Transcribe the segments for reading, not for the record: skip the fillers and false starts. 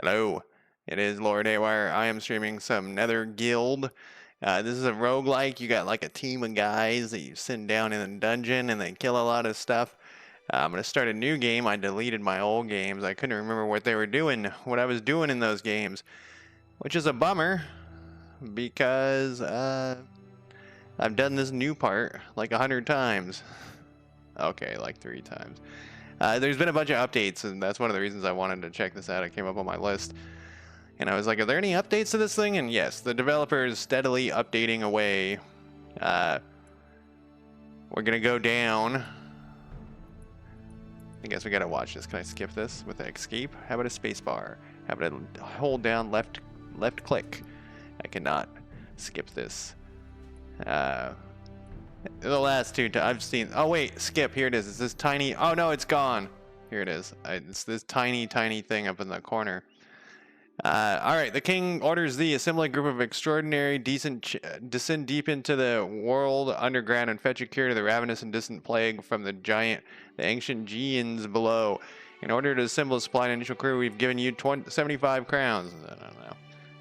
Hello, it is Lord Aywire. I am streaming some Netherguild. This is a roguelike. You got like a team of guys that you send down in a dungeon and they kill a lot of stuff. I'm going to start a new game. I deleted my old games. I couldn't remember what they were doing, what I was doing in those games, which is a bummer because I've done this new part like 100 times. Okay, like 3 times. There's been a bunch of updates, and that's one of the reasons I wanted to check this out. It came up on my list. And I was like, are there any updates to this thing? And yes, the developer is steadily updating away. We're going to go down. I guess we got to watch this. Can I skip this with the escape? How about a space bar? How about a hold down left click? I cannot skip this. The last two I've seen. Oh, wait, skip. Here it is. It's this tiny. Oh, no, it's gone. Here it is. It's this tiny thing up in the corner. All right, the king orders thee, assemble a group of extraordinary, descend deep into the world underground and fetch a cure to the ravenous and distant plague from the ancient Geans below. In order to assemble a supply and initial crew, we've given you 75 crowns. I don't know.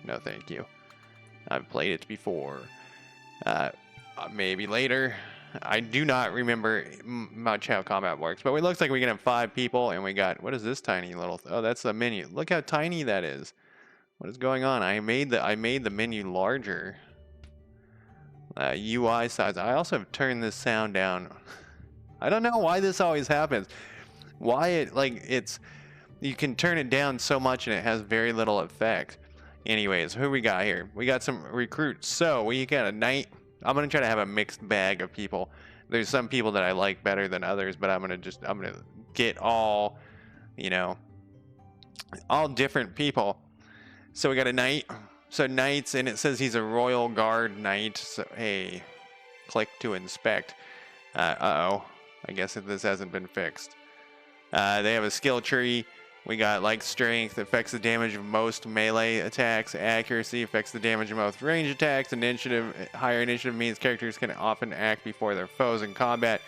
No, thank you. I've played it before. Maybe later. I do not remember much how combat works, but it looks like we can have 5 people, and we got, what is this tiny little, oh, that's the menu. Look how tiny that is. What is going on? I made the menu larger. UI size. I also have turned this sound down. I don't know why this always happens. Why you can turn it down so much and it has very little effect. Anyways, who we got here? We got some recruits. So we got a knight. I'm gonna try to have a mixed bag of people. There's some people that I like better than others, but I'm gonna get all, all different people. So we got a knight. So knights, and it says he's a royal guard knight. So hey, click to inspect. Uh-oh. I guess this hasn't been fixed. They have a skill tree. We got like strength, affects the damage of most melee attacks. Accuracy affects the damage of most range attacks. Higher initiative means characters can often act before their foes in combat.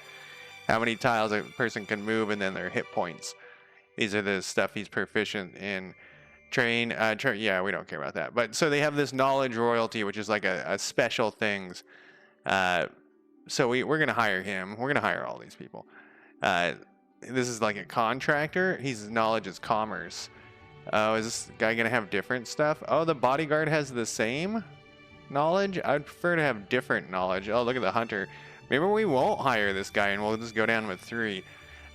How many tiles a person can move, and then their hit points. These are the stuff he's proficient in. Yeah, we don't care about that. But so they have this knowledge royalty, which is like a special things. So we're gonna hire him. We're gonna hire all these people. This is like a contractor. His knowledge is commerce. Oh, is this guy gonna have different stuff? Oh, the bodyguard has the same knowledge. I'd prefer to have different knowledge. Oh, look at the hunter. Maybe we won't hire this guy and we'll just go down with 3.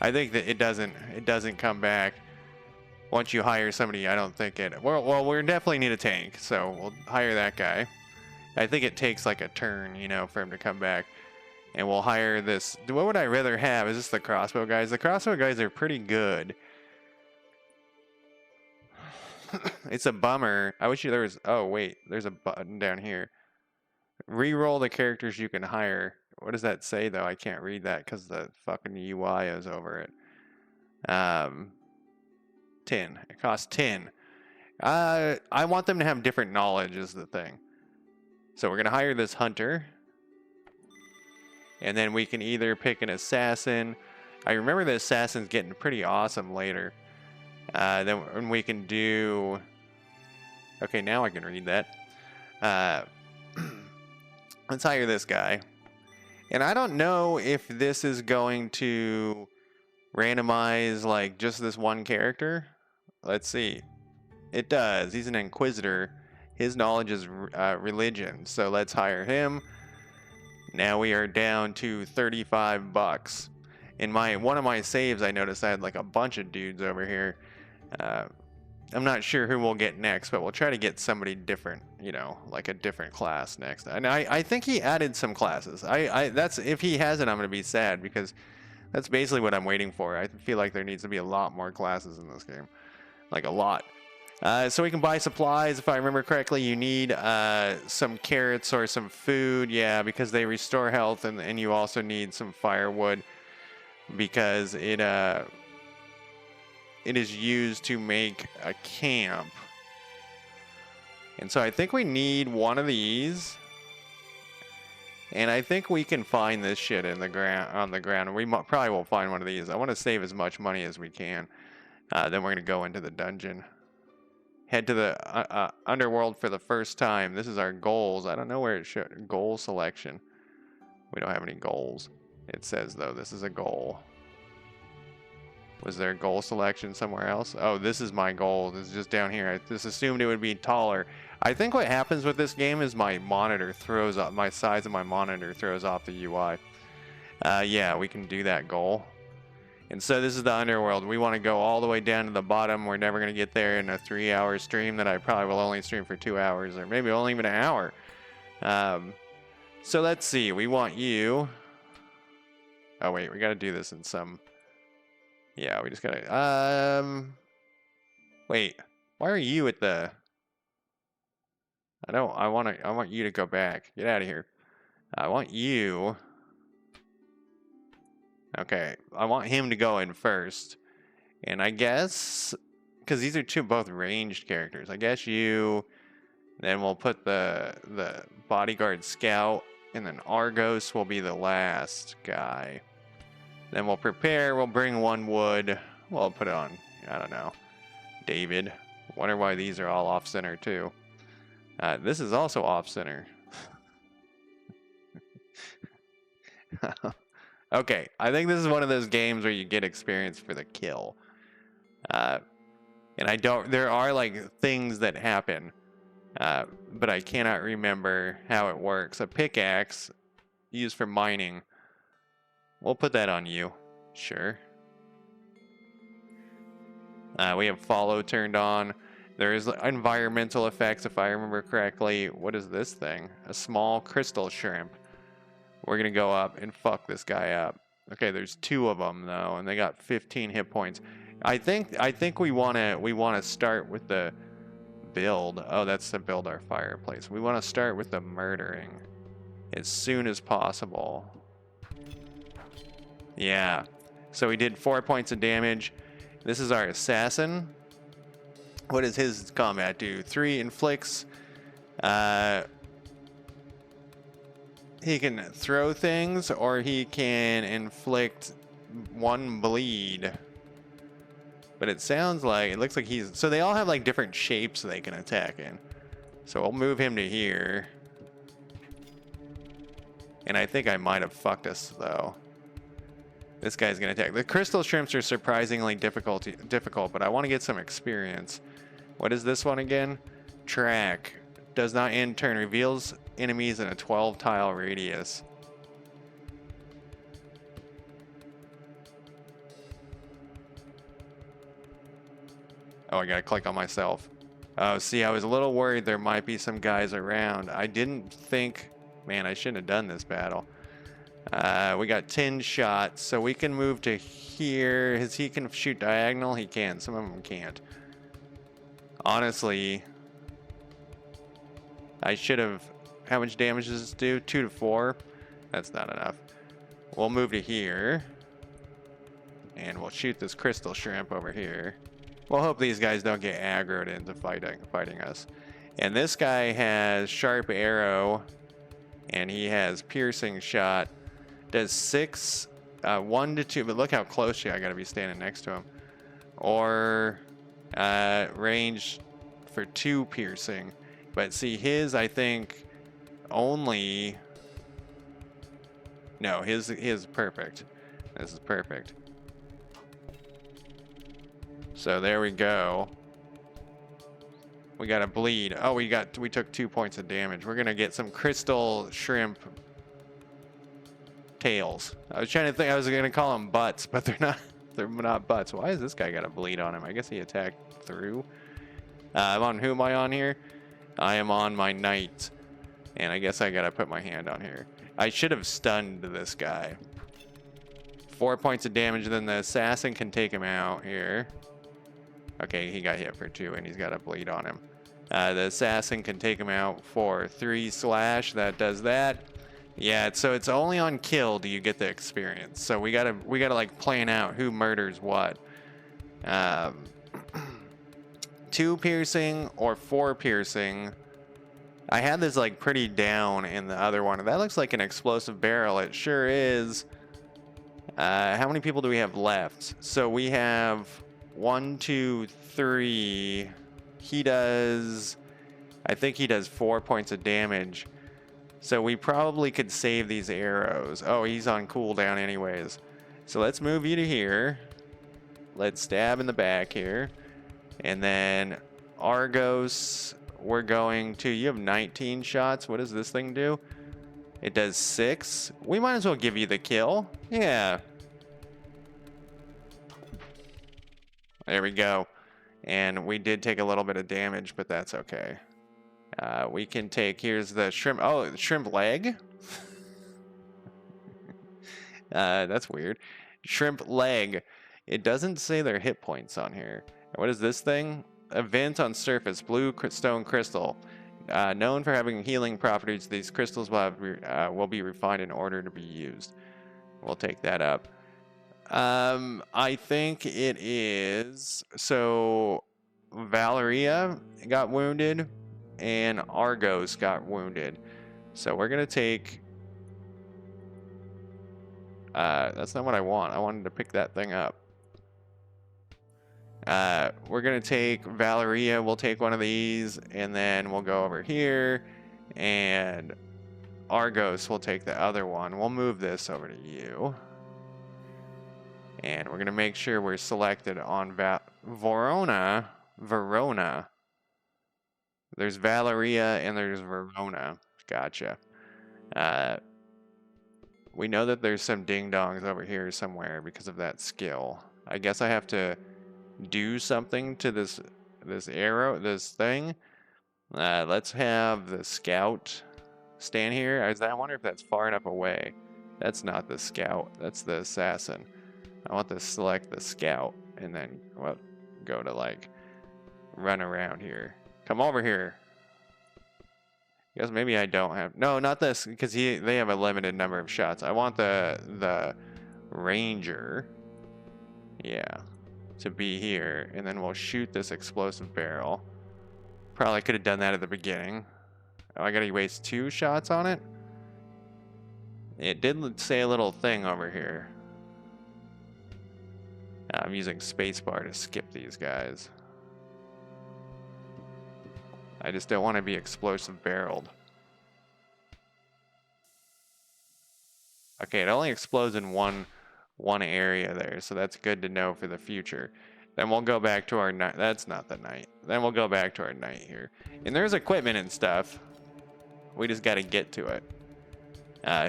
I think that it doesn't come back. Once you hire somebody, I don't think it... Well, we definitely need a tank, so we'll hire that guy. I think it takes like a turn, for him to come back. And we'll hire this... What would I rather have? Is this the crossbow guys? The crossbow guys are pretty good. It's a bummer. I wish there was... Oh, wait. There's a button down here. Reroll the characters you can hire. What does that say, though? I can't read that because the fucking UI is over it. 10. It costs 10. I want them to have different knowledge is the thing. So we're going to hire this hunter. And then we can either pick an assassin. I remember the assassin's getting pretty awesome later. Then we can do... Okay, now I can read that. Let's hire this guy. And I don't know if this is going to randomize like just this one character. Let's see. It does. He's an inquisitor. His knowledge is religion. So let's hire him. Now we are down to $35. In one of my saves, I noticed I had like a bunch of dudes over here. I'm not sure who we'll get next, but we'll try to get somebody different, like a different class next. And I think he added some classes. That's if he hasn't, I'm gonna be sad because that's basically what I'm waiting for. I feel like there needs to be a lot more classes in this game, like a lot. So we can buy supplies. If I remember correctly, you need some carrots or some food. Yeah, because they restore health, and you also need some firewood because it is used to make a camp. And so I think we need one of these. And I think we can find this shit on the ground. We probably won't find one of these. I want to save as much money as we can. Then we're going to go into the dungeon. Head to the underworld for the first time. This is our goals. I don't know where it should. Goal selection. We don't have any goals. It says, though, this is a goal. Was there a goal selection somewhere else? Oh, this is my goal. This is just down here. I just assumed it would be taller. I think what happens with this game is my monitor throws up, my size of my monitor throws off the UI. Yeah, we can do that goal. And so this is the underworld. We want to go all the way down to the bottom. We're never going to get there in a 3-hour stream that I probably will only stream for 2 hours, or maybe only even an hour. So let's see. We want you. Oh, wait. We got to do this in some... Yeah, we just got to... Wait. Why are you at the... I want you to go back. Get out of here. I want you... Okay, I want him to go in first. And I guess, because these are both ranged characters, I guess you, then we'll put the bodyguard scout, and then Argos will be the last guy. Then we'll prepare, we'll bring 1 wood, we'll put it on, I don't know, David. Wonder why these are all off-center too. This is also off-center. Okay, I think this is one of those games where you get experience for the kill. And there are like things that happen, but I cannot remember how it works. A pickaxe used for mining. We'll put that on you. Sure. We have follow turned on. There is environmental effects, if I remember correctly. What is this thing? A small crystal shrimp. We're going to go up and fuck this guy up. Okay, there's 2 of them though, and they got 15 hit points. I think we want to start with the build. Oh, that's to build our fireplace. We want to start with the murdering as soon as possible. Yeah. So we did 4 points of damage. This is our assassin. What does his combat do? 3 inflicts. He can throw things, or he can inflict 1 bleed. But it looks like so they all have like different shapes they can attack in. So we'll move him to here. And I think I might have fucked us though. This guy's gonna attack. The crystal shrimps are surprisingly difficult, but I want to get some experience. What is this one again? Track. Does not end turn. Reveals enemies in a 12-tile radius. Oh, I gotta click on myself. Oh, see, I was a little worried there might be some guys around. I didn't think... Man, I shouldn't have done this battle. We got 10 shots, so we can move to here. He can shoot diagonal? He can. Some of them can't. Honestly... I should have... How much damage does this do? 2 to 4? That's not enough. We'll move to here. And we'll shoot this crystal shrimp over here. We'll hope these guys don't get aggroed into fighting us. And this guy has sharp arrow. And he has piercing shot. Does 6... 1 to 2... But look how close I gotta be standing next to him. Or... range for 2 piercing. But see, his, I think, only... No, his is perfect. This is perfect. So there we go. We got a bleed. Oh, we took 2 points of damage. We're gonna get some crystal shrimp tails. I was trying to think I was gonna call them butts, but they're not. They're not butts. Why has this guy got a bleed on him? I guess he attacked through. I'm on. Who am I on here? I am on my knight, and I guess I gotta put my hand on here. I should have stunned this guy. 4 points of damage, then the assassin can take him out here. Okay, he got hit for 2, and he's got a bleed on him. The assassin can take him out for 3 slash. That does that. Yeah, so it's only on kill do you get the experience. So we gotta like plan out who murders what. 2 piercing or 4 piercing. I had this like pretty down in the other one. That looks like an explosive barrel. It sure is. How many people do we have left? So we have 1, 2, 3 he does, I think he does 4 points of damage. So we probably could save these arrows. Oh, he's on cooldown anyways. So let's move you to here. Let's stab in the back here. And then Argos, we're going to, you have 19 shots. What does this thing do? It does 6. We might as well give you the kill. Yeah. There we go. And we did take a little bit of damage, but that's okay. We can take, here's the shrimp. Oh, shrimp leg. That's weird. Shrimp leg. It doesn't say their hit points on here. What is this thing? Event on surface, blue stone crystal. Known for having healing properties, these crystals will be refined in order to be used. We'll take that up. I think it is. So Valeria got wounded and Argos got wounded. So we're going to take... that's not what I want. I wanted to pick that thing up. We're going to take Valeria. We'll take one of these, and then we'll go over here. And Argos will take the other one. We'll move this over to you. And we're going to make sure we're selected on Verona. There's Valeria and there's Verona. Gotcha. We know that there's some ding-dongs over here somewhere because of that skill. I guess I have to do something to this arrow, this thing. Let's have the scout stand here. I wonder if that's far enough away. That's not the scout. That's the assassin. I want to select the scout and then go to like run around here. Come over here. I guess maybe I don't have... No, not this, because they have a limited number of shots. I want the ranger, yeah, to be here, and then we'll shoot this explosive barrel. Probably could have done that at the beginning. Oh, I gotta waste 2 shots on it? It did say a little thing over here. I'm using spacebar to skip these guys. I just don't want to be explosive barreled. Okay, it only explodes in one area there, so that's good to know for the future. Then we'll go back to our knight. That's not the knight. Then we'll go back to our knight here. And there's equipment and stuff. We just got to get to it.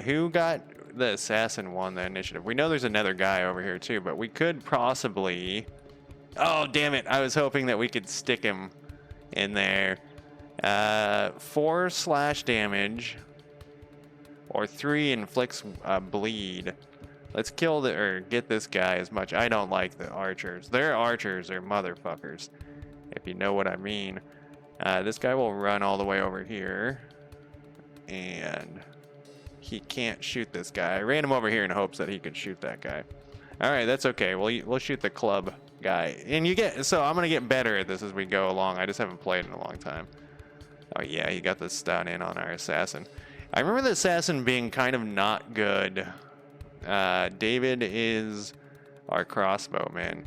Who got the assassin won the initiative? We know there's another guy over here too, but we could possibly... Oh, damn it. I was hoping that we could stick him in there. 4 slash damage or 3 inflicts bleed. Let's kill or get this guy as much. I don't like the archers. Their archers are motherfuckers, if you know what I mean. This guy will run all the way over here, and he can't shoot this guy. I ran him over here in hopes that he could shoot that guy. All right, that's okay. We'll shoot the club guy, and so I'm gonna get better at this as we go along. I just haven't played in a long time. Oh yeah, he got the stun in on our assassin. I remember the assassin being kind of not good. David is our crossbowman.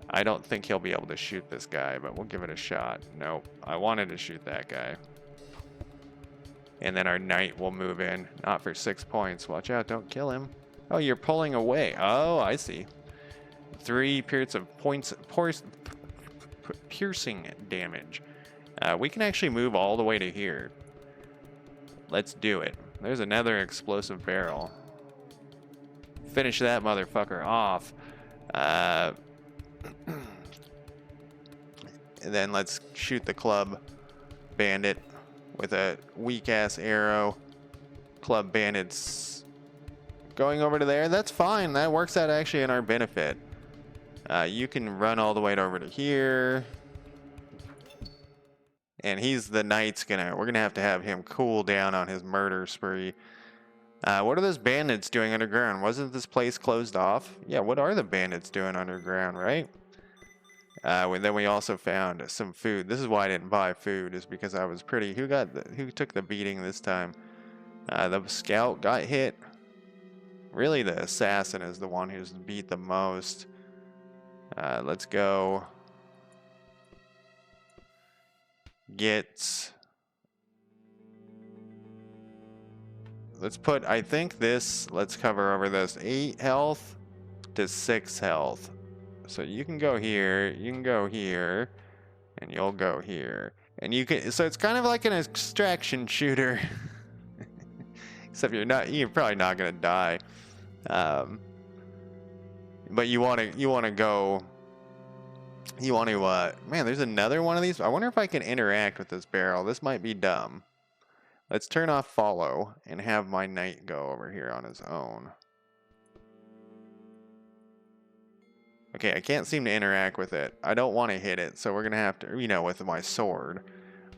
I don't think he'll be able to shoot this guy, but we'll give it a shot. Nope, I wanted to shoot that guy. And then our knight will move in. Not for 6 points. Watch out, don't kill him. Oh, you're pulling away. Oh, I see. 3 piercing damage. We can actually move all the way to here. Let's do it. There's another explosive barrel. Finish that motherfucker off. And then let's shoot the club bandit with a weak-ass arrow. Club bandit's going over to there. That's fine. That works out actually in our benefit. You can run all the way over to here. And he's the knight's we're gonna have to have him cool down on his murder spree. What are those bandits doing underground? Wasn't this place closed off? Yeah, what are the bandits doing underground, right? Then we also found some food. This is why I didn't buy food, is because I was pretty... Who took the beating this time? The scout got hit. Really, the assassin is the one who's beat the most. Let's go. gets... Let's put, I think this, let's cover over this 8 health to 6 health. So you can go here, you can go here, and you'll go here. And you can, so it's kind of like an extraction shooter. Except you're probably not gonna die. But you want to go, man, there's another one of these. I wonder if I can interact with this barrel. This might be dumb. Let's turn off follow and have my knight go over here on his own. Okay, I can't seem to interact with it. I don't want to hit it, so we're going to have to, with my sword.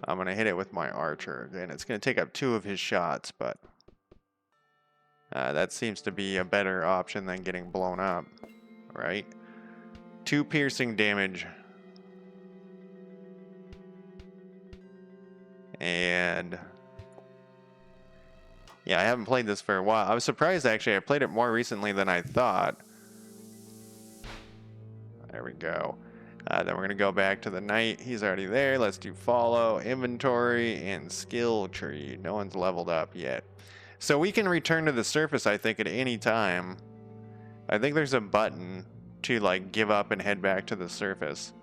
I'm going to hit it with my archer. And it's going to take up 2 of his shots, but that seems to be a better option than getting blown up, right? 2 piercing damage. And yeah, I haven't played this for a while. I was surprised, actually. I played it more recently than I thought. There we go. Then we're going to go back to the knight. He's already there. Let's do follow, inventory, and skill tree. No one's leveled up yet. So we can return to the surface, I think, at any time. I think there's a button to, like, give up and head back to the surface.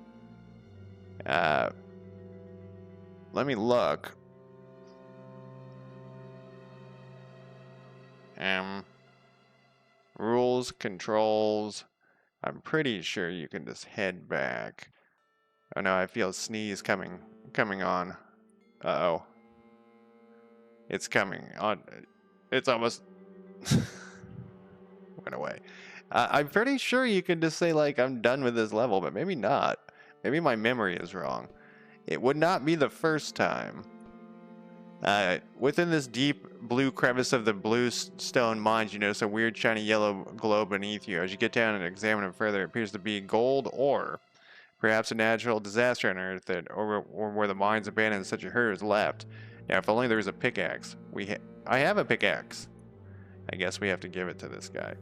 Let me look. Rules, controls. I'm pretty sure you can just head back. Oh no, I feel a sneeze coming on. Uh-oh. It's coming on. It's almost went away. I'm pretty sure you can just say, like, I'm done with this level, but maybe not. Maybe my memory is wrong. It would not be the first time. Within this deep blue crevice of the bluestone mines, you notice a weird shiny yellow glow beneath you. As you get down and examine it further, it appears to be gold ore. Perhaps a natural disaster unearthed it, or where the mines abandoned such a herd is left. Now, if only there was a pickaxe. I have a pickaxe. I guess we have to give it to this guy.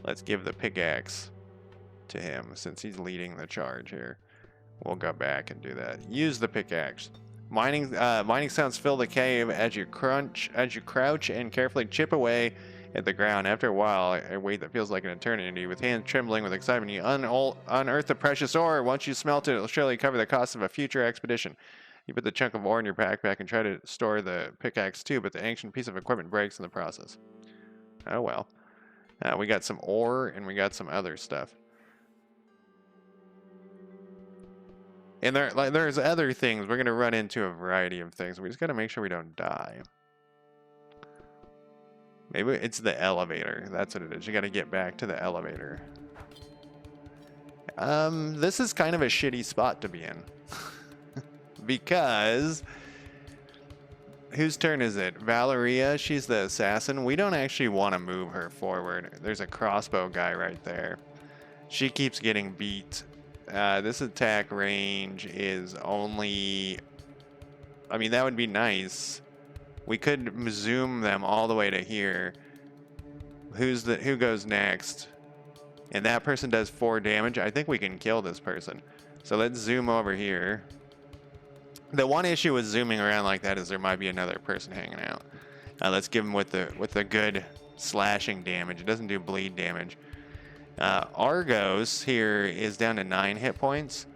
Let's give the pickaxe to him, since he's leading the charge here. We'll go back and do that. Use the pickaxe. Mining sounds fill the cave as you crouch and carefully chip away at the ground. After a while, a wait that feels like an eternity, with hands trembling with excitement, you unearth the precious ore. Once you smelt it, it'll surely cover the cost of a future expedition. You put the chunk of ore in your backpack and try to store the pickaxe too, but the ancient piece of equipment breaks in the process. Oh well. We got some ore and we got some other stuff. And there's other things. We're going to run into a variety of things. We just got to make sure we don't die. Maybe it's the elevator. That's what it is. You got to get back to the elevator. This is kind of a shitty spot to be in. Because... whose turn is it? Valeria, she's the assassin. We don't actually want to move her forward. There's a crossbow guy right there. She keeps getting beat. This attack range is only... I mean, that would be nice. We could zoom them all the way to here. Who goes next? And that person does 4 damage. I think we can kill this person. So let's zoom over here. The one issue with zooming around like that is there might be another person hanging out. Let's give him with the good slashing damage. It doesn't do bleed damage. Argos here is down to 9 hit points.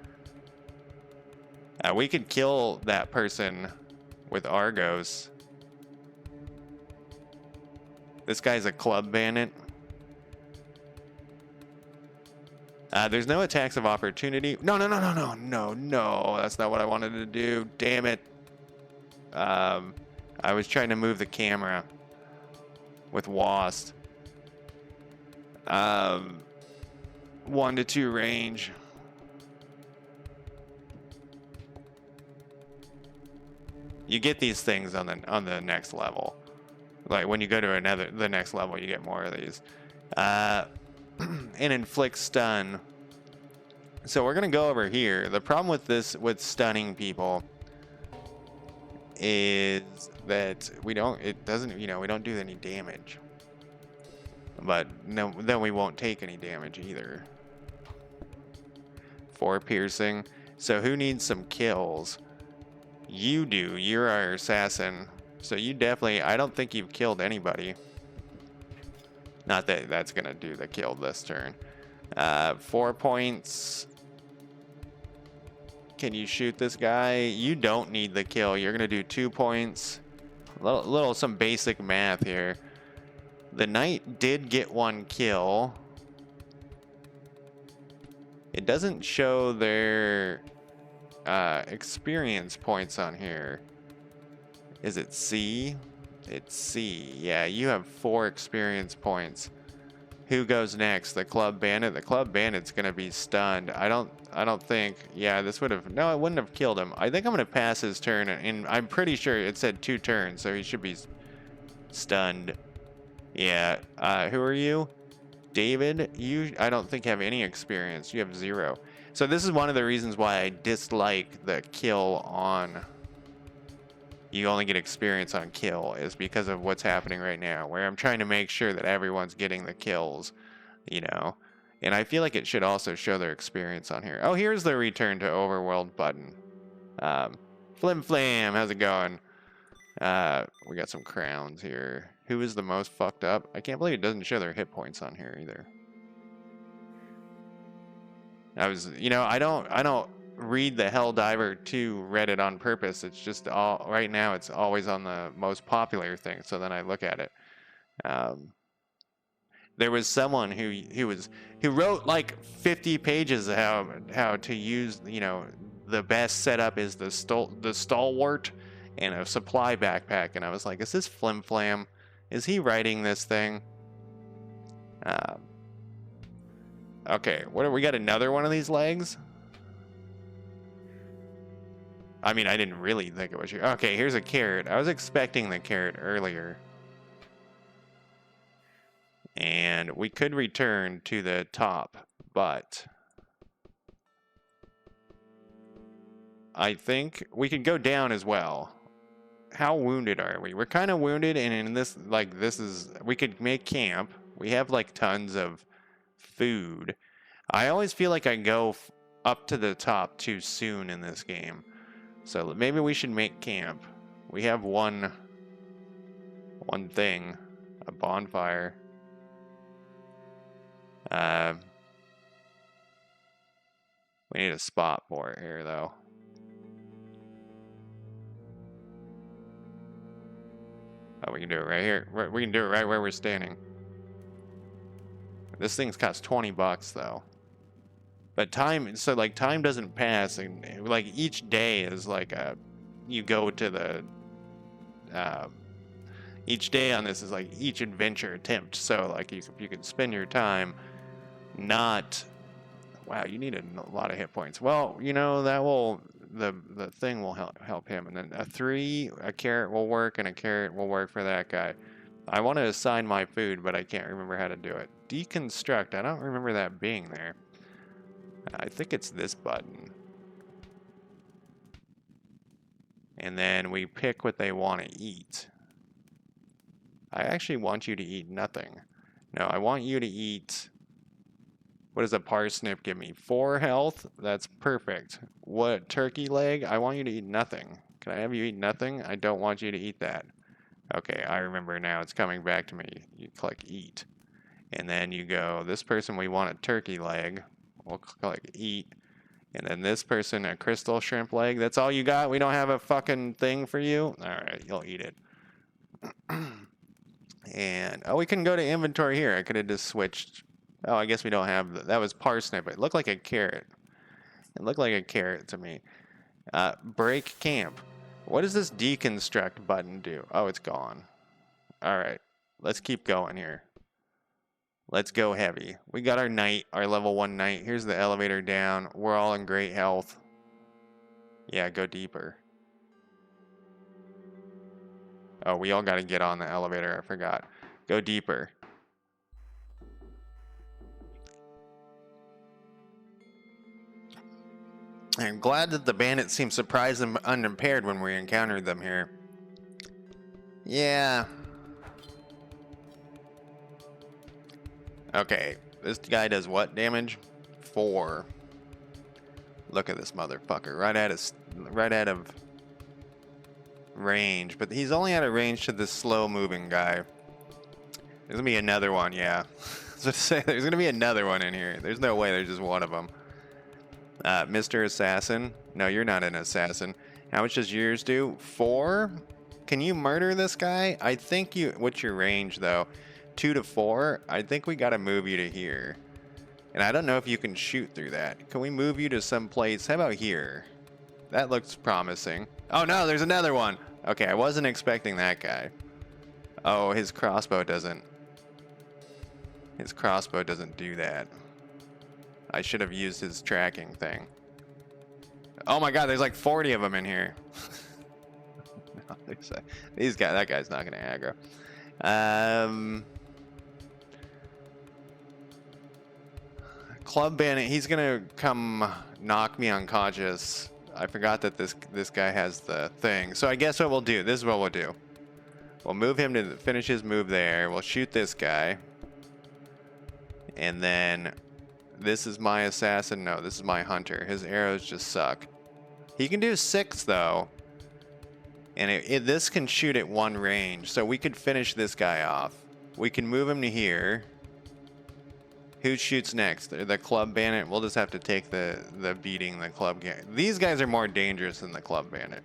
We could kill that person with Argos. This guy's a club bandit. There's no attacks of opportunity. No. That's not what I wanted to do. Damn it. I was trying to move the camera with WASD. 1 to 2 range. You get these things on the next level. Like when you go to the next level, you get more of these. And inflict stun. So we're gonna go over here. The problem with stunning people is that we don't do any damage. But no, then we won't take any damage either. 4 piercing. So who needs some kills? You do. You're our assassin. So you definitely... I don't think you've killed anybody. Not that that's going to do the kill this turn. 4 points. Can you shoot this guy? You don't need the kill. You're going to do 2 points. Some basic math here. The knight did get 1 kill. It doesn't show their experience points on here. Is it C? It's C. Yeah, you have 4 experience points. Who goes next? The club bandit? The club bandit's gonna be stunned. I don't think... Yeah, this would have... No, it wouldn't have killed him. I think I'm gonna pass his turn, and I'm pretty sure it said 2 turns, so he should be stunned. Yeah. Who are you? David? You, I don't think, have any experience. You have 0. So this is one of the reasons why I dislike the kill on... You only get experience on kill, is because of what's happening right now, where I'm trying to make sure that everyone's getting the kills, you know. And I feel like it should also show their experience on here. Oh, here's the return to overworld button. Flim Flam, how's it going? We got some crowns here. Who is the most fucked up? I can't believe it doesn't show their hit points on here either. I don't read the Helldiver 2 Reddit on purpose. It's just right now it's always on the most popular thing, so then I look at it. There was someone who wrote like 50 pages of how to use, the best setup is the stalwart and a supply backpack, and I was like, is this Flim Flam? Is he writing this thing? Okay, we got another one of these legs? I mean, I didn't really think it was you. Okay, here's a carrot. I was expecting the carrot earlier. And we could return to the top, but I think we could go down as well. How wounded are we? We're kind of wounded, and in this, we could make camp. We have like tons of food. I always feel like I go up to the top too soon in this game. So maybe we should make camp. We have one thing, a bonfire. We need a spot for it here, though. Oh, we can do it right here. We can do it right where we're standing. This thing's cost 20 bucks, though. But time doesn't pass, and like each day is like you go to the each day on this is like each adventure attempt. So like you can spend your time not... Wow, you need a lot of hit points. Well, that will the thing will help him, and then a carrot will work, and a carrot will work for that guy. I want to assign my food, but I can't remember how to do it. Deconstruct. I don't remember that being there. I think it's this button. And then we pick what they want to eat. I actually want you to eat nothing. No, I want you to eat... What does a parsnip give me? 4 health? That's perfect. What, turkey leg? I want you to eat nothing. Can I have you eat nothing? I don't want you to eat that. Okay, I remember now. It's coming back to me. You click eat. And then you go, this person, we want a turkey leg. We'll click eat. And then this person, a crystal shrimp leg. That's all you got? We don't have a fucking thing for you? Alright, you'll eat it. And, oh, we can go to inventory here. I could have just switched. Oh, I guess we don't have... That was parsnip. It looked like a carrot. It looked like a carrot to me. Break camp. What does this deconstruct button do? Oh, it's gone. Alright, let's keep going here. Let's go heavy. We got our knight, our level 1 knight. Here's the elevator down. We're all in great health. Yeah, go deeper. Oh, we all got to get on the elevator. I forgot. Go deeper. I'm glad that the bandits seemed surprised and unimpaired when we encountered them here. Yeah. Okay, this guy does what damage? 4. Look at this motherfucker. Right out of range, but he's only at a range to this slow-moving guy. There's gonna be another one, yeah. I was about to say, there's gonna be another one in here. There's no way there's just one of them. Mr. Assassin. No, you're not an assassin. How much does yours do? 4? Can you murder this guy? I think you... What's your range, though? 2 to 4? I think we gotta move you to here. And I don't know if you can shoot through that. Can we move you to some place? How about here? That looks promising. Oh, no, there's another one. Okay, I wasn't expecting that guy. Oh, his crossbow doesn't... His crossbow doesn't do that. I should have used his tracking thing. Oh my god, there's like 40 of them in here. No, that guy's not gonna aggro. Club Bandit, he's gonna come knock me unconscious. I forgot that this guy has the thing. So I guess what we'll do, this is what we'll do. We'll move him to finish his move there. We'll shoot this guy. And then... This is my assassin. No, this is my hunter. His arrows just suck. He can do 6, though. And this can shoot at 1 range. So we could finish this guy off. We can move him to here. Who shoots next? The Club Bandit? We'll just have to take the beating the Club Bandit. These guys are more dangerous than the Club Bandit.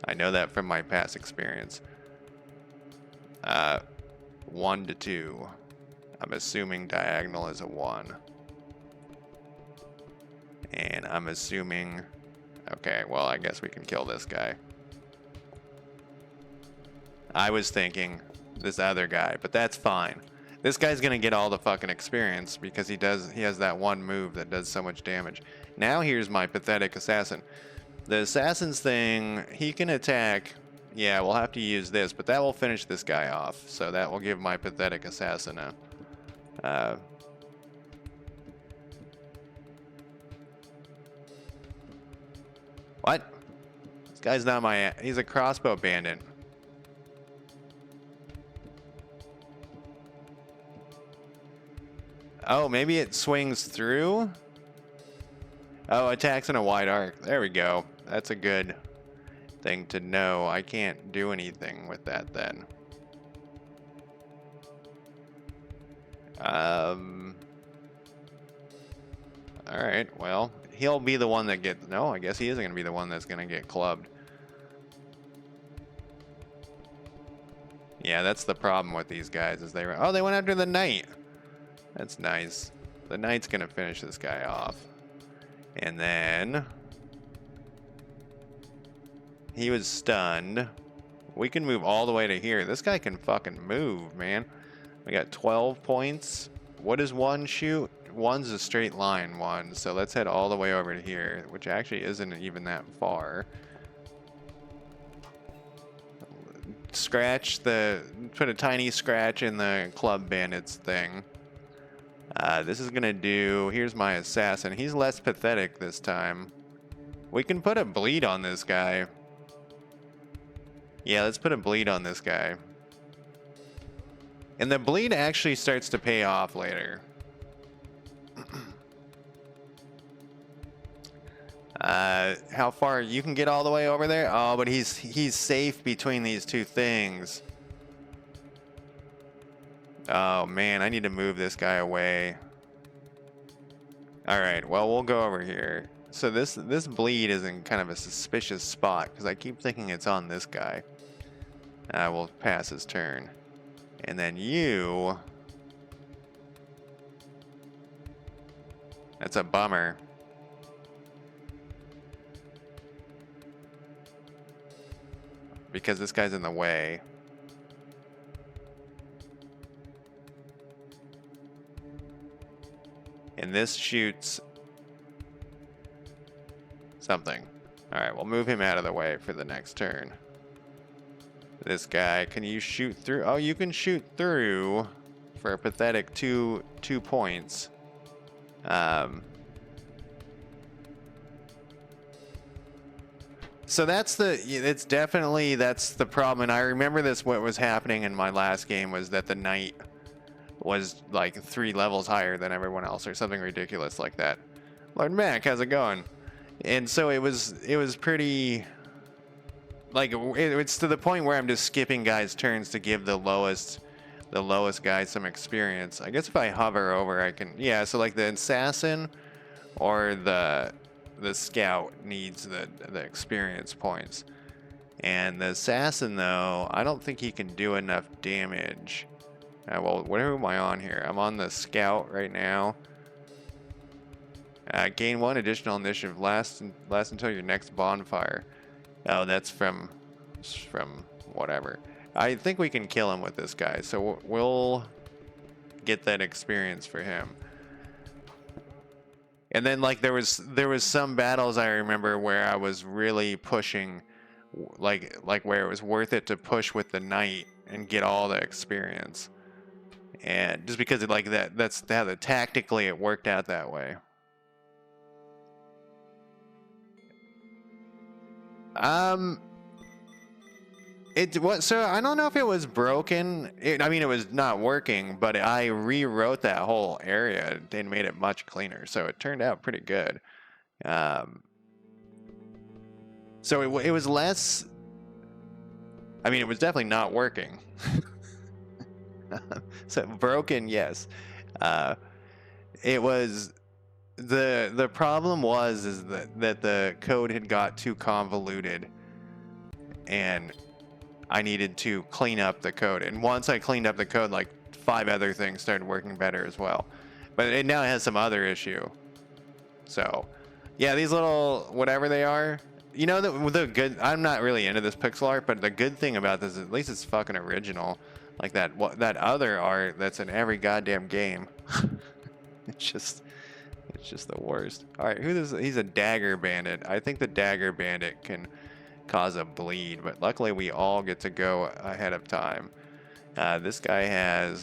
I know that from my past experience. 1 to 2. I'm assuming diagonal is a 1. And I'm assuming... Okay, well, I guess we can kill this guy. I was thinking this other guy, but that's fine. This guy's gonna get all the fucking experience because he has that one move that does so much damage. Now here's my pathetic assassin. The assassin's thing, he can attack... Yeah, we'll have to use this, but that will finish this guy off. So that will give my pathetic assassin a... What? This guy's not my... He's a crossbow bandit. Oh, maybe it swings through? Oh, attacks in a wide arc. There we go. That's a good thing to know. I can't do anything with that then. Alright, well, he'll be the one that gets... No, I guess he isn't going to be the one that's going to get clubbed. Yeah, that's the problem with these guys, is they went after the knight. That's nice. The knight's going to finish this guy off. And then... He was stunned. We can move all the way to here. This guy can fucking move, man. We got 12 points. What does 1 shoot? 1's a straight line 1. So let's head all the way over to here, which actually isn't even that far. Put a tiny scratch in the Club Bandits thing. This is gonna do... Here's my assassin. He's less pathetic this time. We can put a bleed on this guy. Yeah, let's put a bleed on this guy. And the bleed actually starts to pay off later. How far? You can get all the way over there? Oh, but he's safe between these two things. Oh man, I need to move this guy away. Alright, well, we'll go over here. So this bleed is in kind of a suspicious spot, because I keep thinking it's on this guy. We'll pass his turn. And then you... That's a bummer. Because this guy's in the way. And this shoots something. Alright, we'll move him out of the way for the next turn. This guy, can you shoot through? Oh, you can shoot through for a pathetic two points. So that's that's the problem. And I remember what was happening in my last game was that the knight was like 3 levels higher than everyone else or something ridiculous like that. Lord Mac, how's it going? And so it was pretty Like, it's to the point where I'm just skipping guys' turns to give the lowest guy some experience. I guess if I hover over, I can, yeah, so like the assassin or the scout needs the experience points. And the assassin, though, I don't think he can do enough damage. Well, where am I on here? I'm on the scout right now. Gain 1 additional initiative. Last until your next bonfire. Oh, that's from whatever. I think we can kill him with this guy, so we'll get that experience for him. And then like there was some battles I remember where I was really pushing, like where it was worth it to push with the knight and get all the experience. And just because like that's how tactically it worked out that way. So I don't know if it was broken. I mean, it was not working, but I rewrote that whole area and made it much cleaner. So it turned out pretty good. So it was less. I mean, it was definitely not working. So broken, yes. It was the problem is that the code had got too convoluted, and I needed to clean up the code. And once I cleaned up the code, like 5 other things started working better as well. But it now has some other issue. So, yeah, these little whatever they are. You know, the good. I'm not really into this pixel art, but the good thing about this is at least it's fucking original. Like that other art that's in every goddamn game. It's just the worst. All right, he's a dagger bandit. I think the dagger bandit can cause a bleed, but luckily we all get to go ahead of time. This guy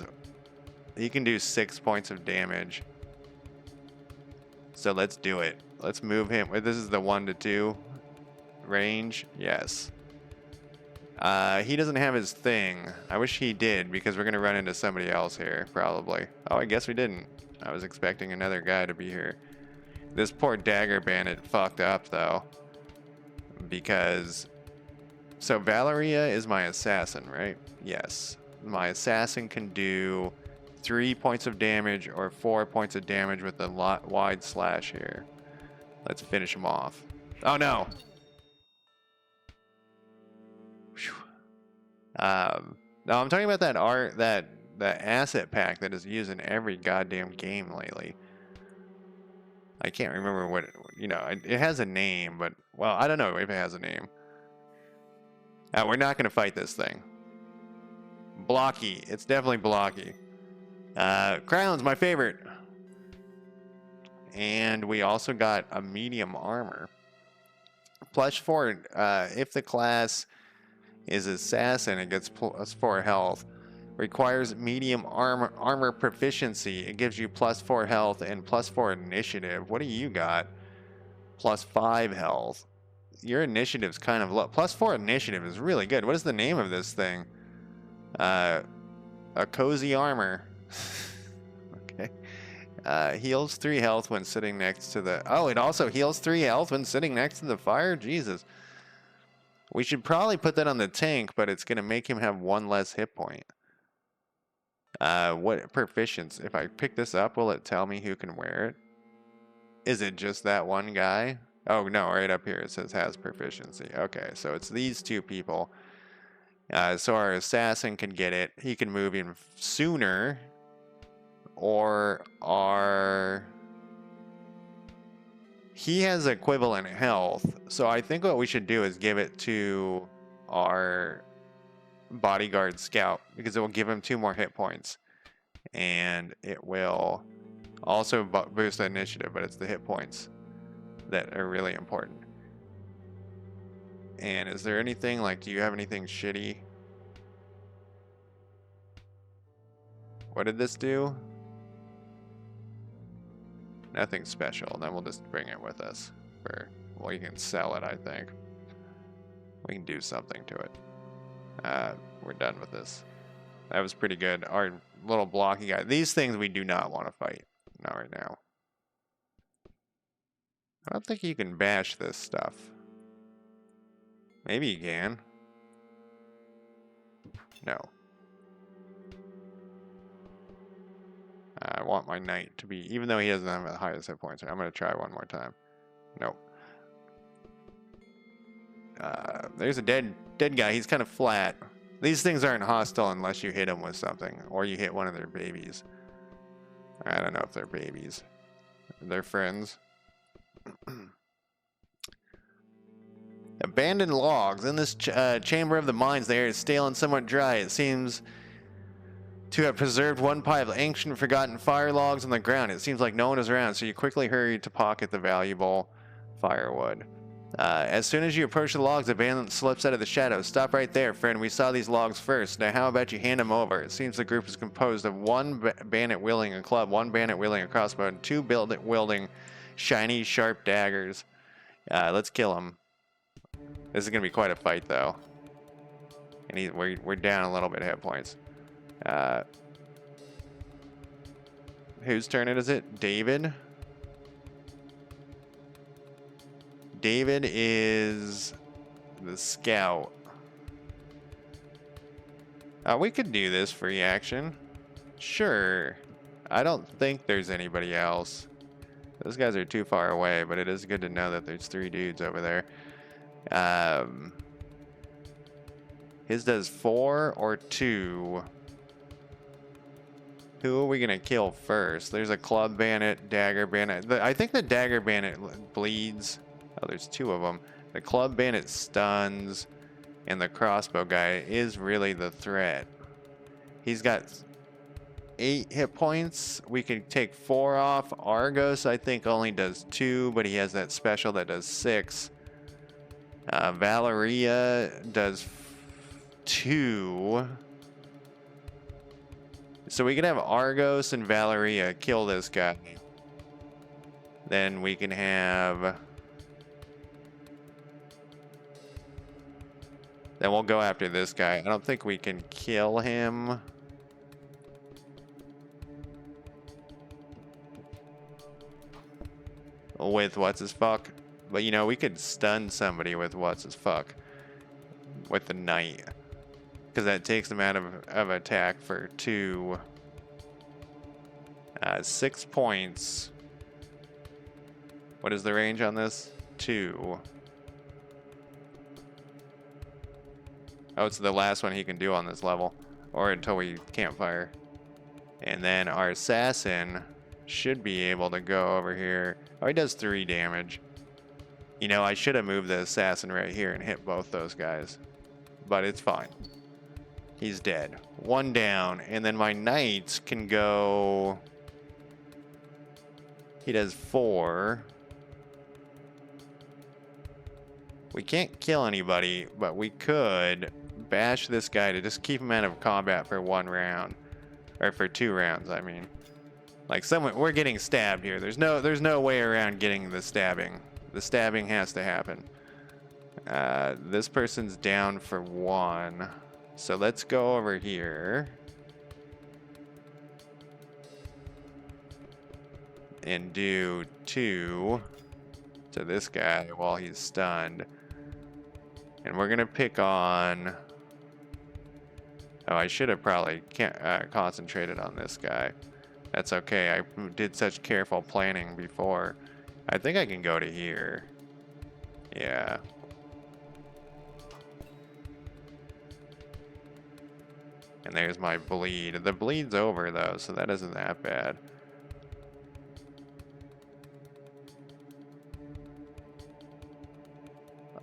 he can do 6 points of damage. So let's do it. Let's move him. This is the 1 to 2 range. Yes. He doesn't have his thing. I wish he did, because we're gonna run into somebody else here, probably. Oh, I guess we didn't. I was expecting another guy to be here. This poor dagger bandit fucked up, though. Because... So Valeria is my assassin, right? Yes. My assassin can do 3 points of damage or 4 points of damage with the wide slash here. Let's finish him off. Oh, no! No, I'm talking about that art, that asset pack that is used in every goddamn game lately. I can't remember what it has a name, but well, I don't know if it has a name. We're not gonna fight this thing. Blocky, it's definitely blocky. Crown's my favorite, and we also got a medium armor. +4. If the class is assassin, it gets +4 health. Requires medium armor proficiency. It gives you +4 health and +4 initiative. What do you got? +5 health. Your initiative's kind of low. +4 initiative is really good. What is the name of this thing? A cozy armor. Okay. Heals 3 health when sitting next to the... Oh, it also heals 3 health when sitting next to the fire? Jesus. We should probably put that on the tank, but it's going to make him have 1 less hit point. What proficiency? If I pick this up, will it tell me who can wear it? Is it just that one guy? Oh, no, right up here it says has proficiency. Okay, so it's these 2 people. So our assassin can get it. He can move in sooner. Or he has equivalent health. So I think what we should do is give it to our bodyguard scout, because it will give him 2 more hit points. And it will also boost the initiative, but it's the hit points that are really important. And is there anything, like, do you have anything shitty? What did this do? Nothing special. Then we'll just bring it with us. Well, you can sell it, I think. We can do something to it. We're done with this. That was pretty good. Our little blocky guy. These things we do not want to fight. Not right now. I don't think you can bash this stuff. Maybe you can. No. I want my knight to be, even though he doesn't have the highest hit points. I'm going to try one more time. Nope. There's a dead guy. He's kind of flat. These things aren't hostile unless you hit them with something, or you hit one of their babies. I don't know if they're babies. They're friends. Abandoned logs. In this chamber of the mines, the air is stale and somewhat dry. It seems to have preserved one pile of ancient forgotten fire logs on the ground. It seems like no one is around, so you quickly hurry to pocket the valuable firewood. As soon as you approach the logs, a bandit slips out of the shadows. Stop right there, friend. We saw these logs first. Now how about you hand them over? It seems the group is composed of one bandit wielding a club, one bandit wielding a crossbow, and two bandit wielding shiny, sharp daggers. Let's kill him. This is going to be quite a fight, though. And we're down a little bit hit points. Whose turn is it? David? David is the scout. We could do this free action. Sure. I don't think there's anybody else. Those guys are too far away, but it is good to know that there's 3 dudes over there. His does 4 or 2. Who are we going to kill first? There's a club bandit, dagger bandit. I think the dagger bandit bleeds. Oh, there's 2 of them. The club bandit stuns, and the crossbow guy is really the threat. He's got 8 hit points. We could take 4 off. Argos, I think, only does 2, but he has that special that does 6. Valeria does 2. So we can have Argos and Valeria kill this guy. Then we can have... Then we'll go after this guy. I don't think we can kill him. With what's his fuck. But you know, we could stun somebody with what's his fuck. With the knight. Because that takes them out of attack for 2. 6 points. What is the range on this? 2. Oh, it's the last one he can do on this level. Or until we campfire. And then our assassin should be able to go over here. Oh, he does 3 damage. You know, I should have moved the assassin right here and hit both those guys. But it's fine. He's dead. 1 down. And then my knight can go... He does 4. We can't kill anybody, but we could bash this guy to just keep him out of combat for 1 round. Or for 2 rounds, I mean. Like, we're getting stabbed here. There's no way around getting the stabbing. The stabbing has to happen. This person's down for 1. So let's go over here. And do 2 to this guy while he's stunned. And we're going to pick on... Oh, I should have probably concentrated on this guy. That's okay. I did such careful planning before. I think I can go to here. Yeah. And there's my bleed. The bleed's over, though, so that isn't that bad.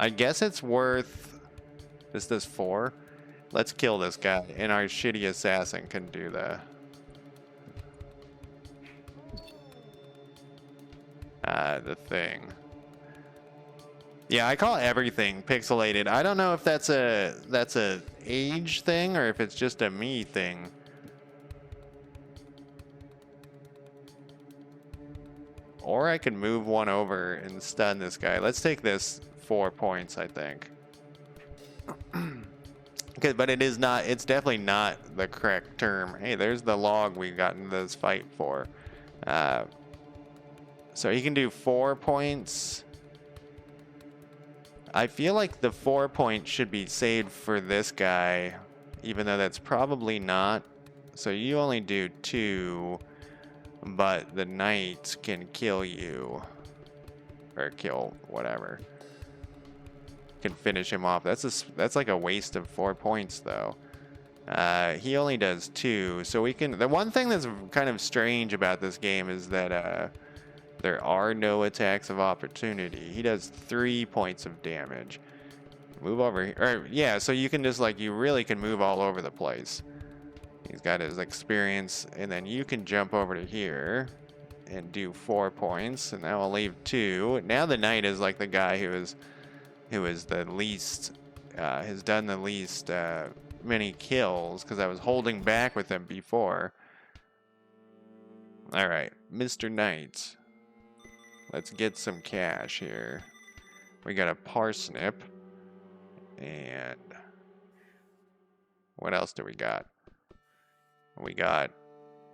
I guess it's worth... This does 4. Let's kill this guy, and our shitty assassin can do that. The thing. Yeah, I call everything pixelated. I don't know if that's a age thing or if it's just a me thing. Or I could move 1 over and stun this guy. Let's take this 4 points, I think. Okay, but it's definitely not the correct term. Hey, there's the log we got in this fight for. So he can do 4 points. I feel like the 4 points should be saved for this guy, even though that's probably not. So you only do 2, but the knight can kill you. Or kill whatever. Can finish him off. That's like a waste of 4 points though. He only does 2, so we can. The one thing that's kind of strange about this game is that there are no attacks of opportunity. He does 3 points of damage. Move over here. Or, yeah, so you can just like you really can move all over the place. He's got his experience, and then you can jump over to here and do 4 points, and that will leave 2. Now the knight is like the guy who is the least has done the least many kills because I was holding back with him before. All right, Mr. Knight, let's get some cash here. We got a parsnip, and what else do we got? We got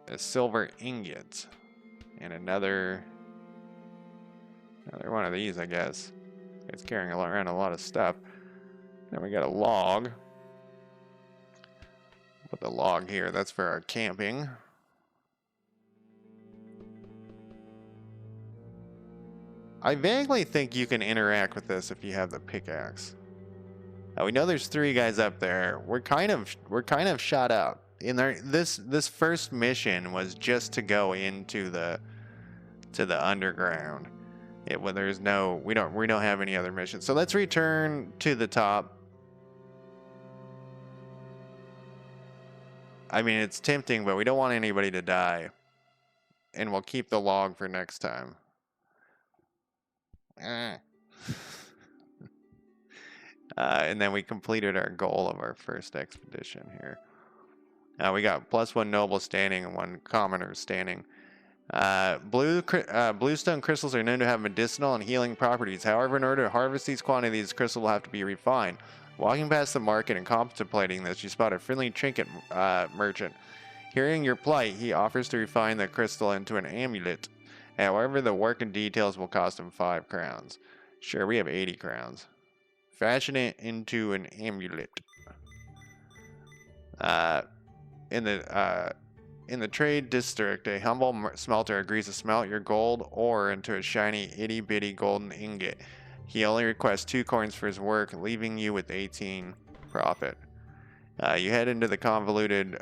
a silver ingot and another one of these, I guess. It's carrying around a lot of stuff. Then we got a log. Put the log here. That's for our camping. I vaguely think you can interact with this if you have the pickaxe. Now, we know there's 3 guys up there. We're kind of shot out. In there, this first mission was just to go into the underground. There's no, we don't have any other missions. So let's return to the top. I mean, it's tempting, but we don't want anybody to die. And we'll keep the log for next time. And then we completed our goal of our first expedition here. We got +1 noble standing and 1 commoner standing. Bluestone crystals are known to have medicinal and healing properties. However, in order to harvest these quantities, these crystals will have to be refined. Walking past the market and contemplating this, you spot a friendly trinket merchant. Hearing your plight, he offers to refine the crystal into an amulet. However, the work and details will cost him 5 crowns. Sure, we have 80 crowns. Fashion it into an amulet. In the trade district, a humble smelter agrees to smelt your gold ore into a shiny itty-bitty golden ingot. He only requests 2 coins for his work, leaving you with 18 profit. You head into the convoluted,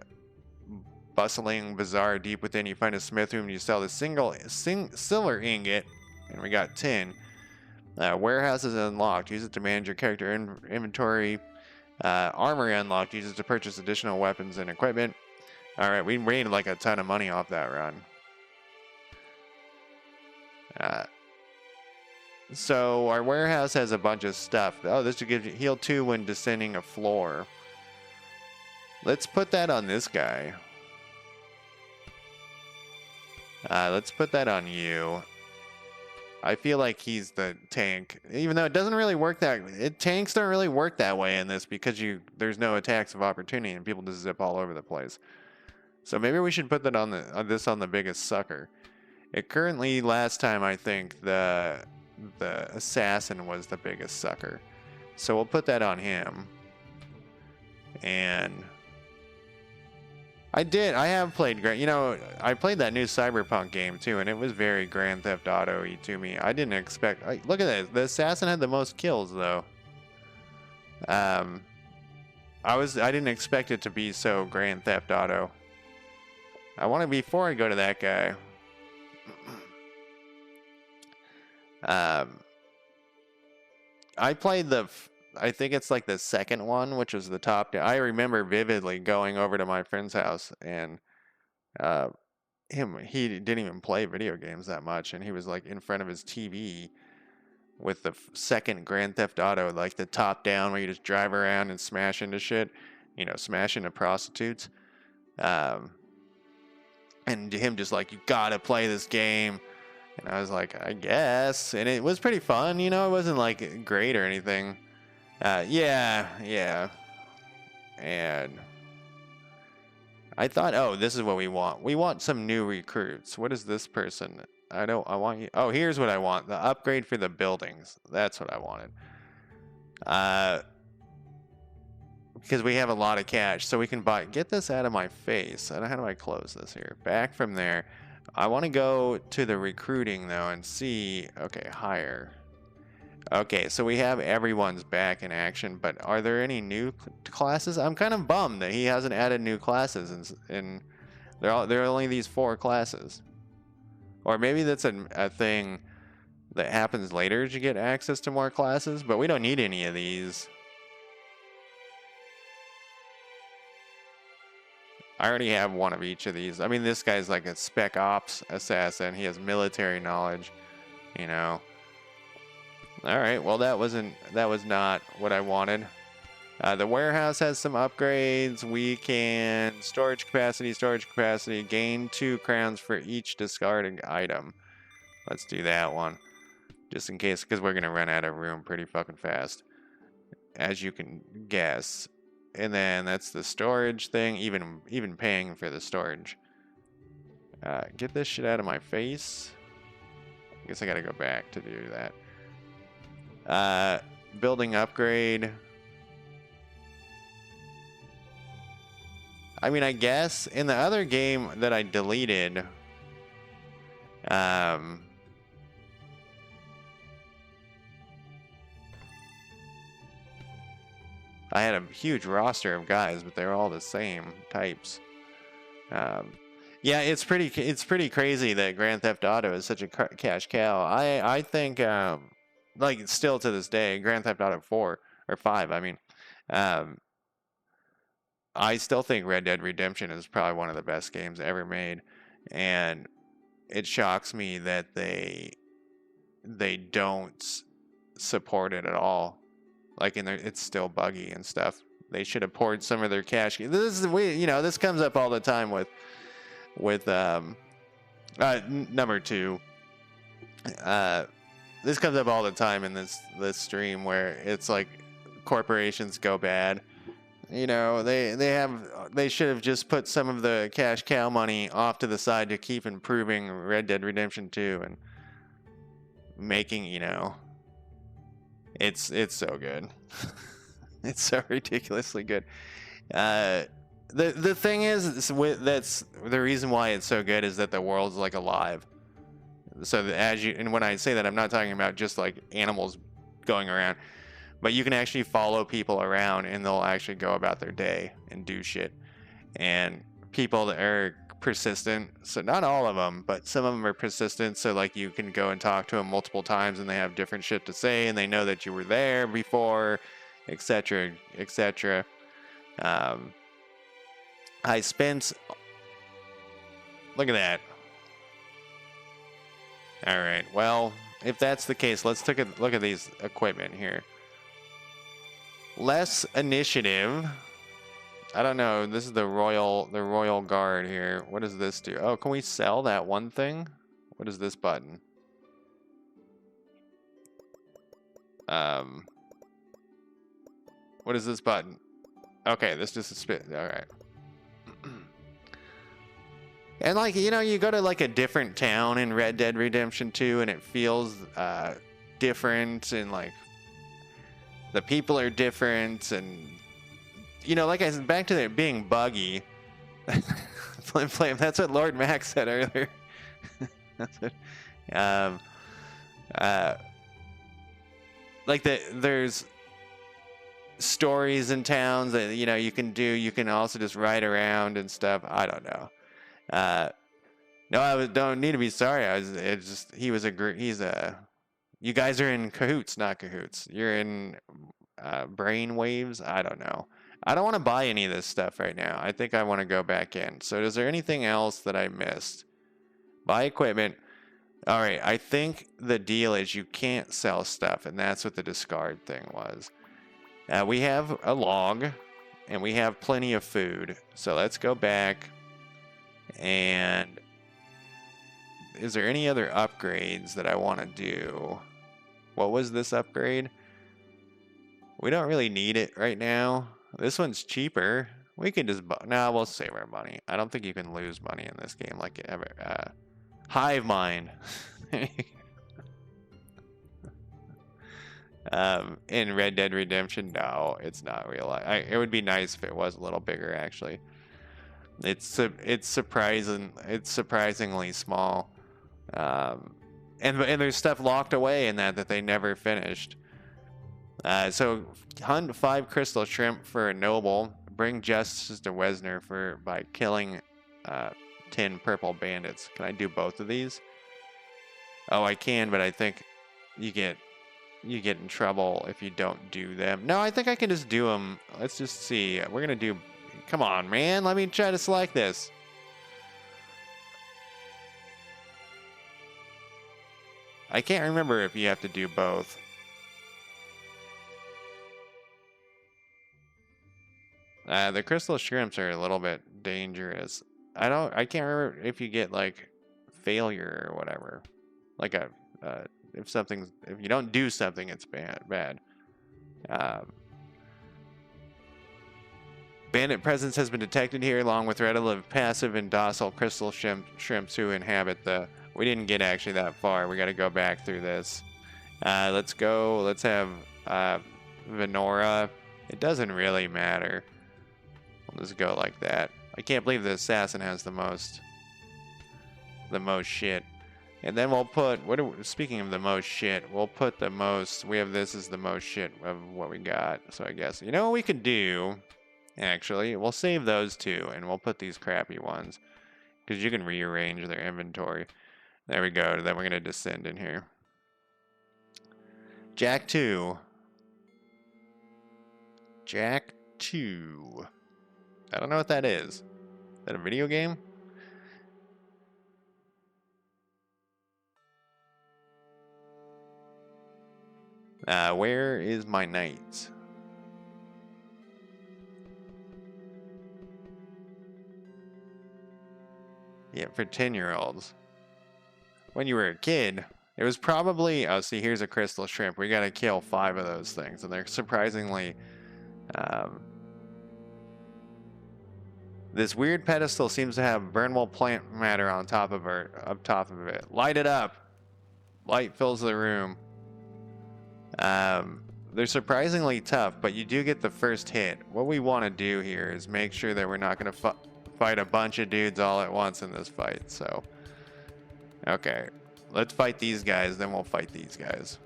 bustling bazaar deep within. You find a smith whom you sell the silver ingot, and we got 10. Warehouse is unlocked. Use it to manage your character inventory. Armory unlocked. Use it to purchase additional weapons and equipment. Alright, we made like a ton of money off that run. So our warehouse has a bunch of stuff. Oh, this will give you heal 2 when descending a floor. Let's put that on this guy. Let's put that on you. I feel like he's the tank, even though it doesn't really work tanks don't really work that way in this because there's no attacks of opportunity and people just zip all over the place. So maybe we should put that on the biggest sucker. It currently, last time I think the assassin was the biggest sucker, so we'll put that on him. And I have played I played that new Cyberpunk game too, and it was very Grand Theft Auto-y to me. I didn't expect, look at this, the assassin had the most kills though. I didn't expect it to be so Grand Theft Auto. Before I go to that guy, I played I think it's like the second one, which was the top down. I remember vividly going over to my friend's house, and he didn't even play video games that much, and he was like in front of his TV with the second Grand Theft Auto, like the top down where you just drive around and smash into shit, smash into prostitutes. And him just like, you gotta play this game. And I was like, I guess. And it was pretty fun, it wasn't like great or anything. Yeah. And I thought, oh, this is what we want. We want some new recruits. What is this person? I want you. Oh, here's what I want. The upgrade for the buildings. That's what I wanted. Because we have a lot of cash, so we can buy. Get this out of my face. How do I close this here? Back from there. I want to go to the recruiting though and see. Okay, hire. Okay, so we have everyone's back in action, but are there any new classes? I'm kind of bummed that he hasn't added new classes, and there are only these 4 classes. Or maybe that's a thing that happens later to get access to more classes, but we don't need any of these. I already have one of each of these. I mean, this guy's like a spec ops assassin. He has military knowledge, you know. All right, well that was not what I wanted. The warehouse has some upgrades. We can storage capacity, gain 2 crowns for each discarded item. Let's do that one, just in case, because we're gonna run out of room pretty fucking fast, as you can guess. And then that's the storage thing, even paying for the storage. Get this shit out of my face. I guess I gotta go back to do that. Building upgrade. I mean, I guess in the other game that I deleted, I had a huge roster of guys, but they're all the same types. Yeah, it's pretty crazy that Grand Theft Auto is such a cash cow. I think like still to this day, Grand Theft Auto 4 or 5, I mean, I still think Red Dead Redemption is probably one of the best games ever made, and it shocks me that they don't support it at all. Like it's still buggy and stuff. They should have poured some of their cash. This comes up all the time with number 2. This comes up all the time in this stream where it's like corporations go bad. You know, they should have just put some of the cash cow money off to the side to keep improving Red Dead Redemption 2 and making, it's so good. It's so ridiculously good. The thing is, that's the reason why it's so good is that the world's like alive. So and when I say that, I'm not talking about just like animals going around, but you can actually follow people around and they'll actually go about their day and do shit. And people that are persistent, so not all of them, but some of them are persistent. So like you can go and talk to them multiple times and they have different shit to say and they know that you were there before, etc., etc. I spent. Look at that. All right. Well, if that's the case, let's take a look at these equipment here. Less initiative. I don't know. This is the Royal Guard here. What does this do? Oh, can we sell that one thing? What is this button? What is this button? Okay, this just is spit. All right. And like, you go to like a different town in Red Dead Redemption 2 and it feels different, and like the people are different, and like I said, back to it being buggy. Flame, that's what Lord Max said earlier. That's it. Like there's stories in towns that you can do. You can also just ride around and stuff. I don't know. No, don't need to be sorry. You guys are in cahoots, not cahoots. You're in brain waves. I don't know. I don't want to buy any of this stuff right now. I think I want to go back in. So is there anything else that I missed? Buy equipment. All right. I think the deal is you can't sell stuff, and that's what the discard thing was. We have a log, and we have plenty of food. So let's go back. And is there any other upgrades that I want to do? What was this upgrade? We don't really need it right now. This one's cheaper. We can just we'll save our money. I don't think you can lose money in this game like ever. Hive mind. In Red Dead Redemption, no, it's not real life. It would be nice if it was a little bigger, actually. It's surprisingly small. Um, and there's stuff locked away in that they never finished. So hunt 5 crystal shrimp for a noble. Bring justice to Wesner by killing uh, 10 purple bandits. Can I do both of these? Oh, I can, but I think you get in trouble if you don't do them. No, I think I can just do them. Let's just see. We're gonna do. Come on, man. Let me try to select this. I can't remember if you have to do both. The crystal shrimps are a little bit dangerous. I can't remember if you get like failure or whatever. Like if you don't do something, it's bad. Um, Bandit presence has been detected here, along with relative passive and docile crystal shrimps who inhabit the. We didn't get actually that far. We got to go back through this. Let's go. Let's have Venora. It doesn't really matter. We'll just go like that. I can't believe the assassin has the most shit. And then we'll put, speaking of the most shit, we'll put the most, we have this as the most shit of what we got. So I guess, you know what we could do, actually? We'll save those two, and we'll put these crappy ones. Because you can rearrange their inventory. There we go. Then we're going to descend in here. Jack 2. Jack 2. I don't know what that is. Is that a video game? Where is my knight? Yeah, for 10-year-olds. When you were a kid, it was probably... Oh, see, here's a crystal shrimp. We gotta kill 5 of those things, and they're surprisingly... This weird pedestal seems to have burnable plant matter on top of it. Light it up! Light fills the room. They're surprisingly tough, but you do get the first hit. What we want to do here is make sure that we're not going to fight a bunch of dudes all at once in this fight. So, okay, let's fight these guys, then we'll fight these guys.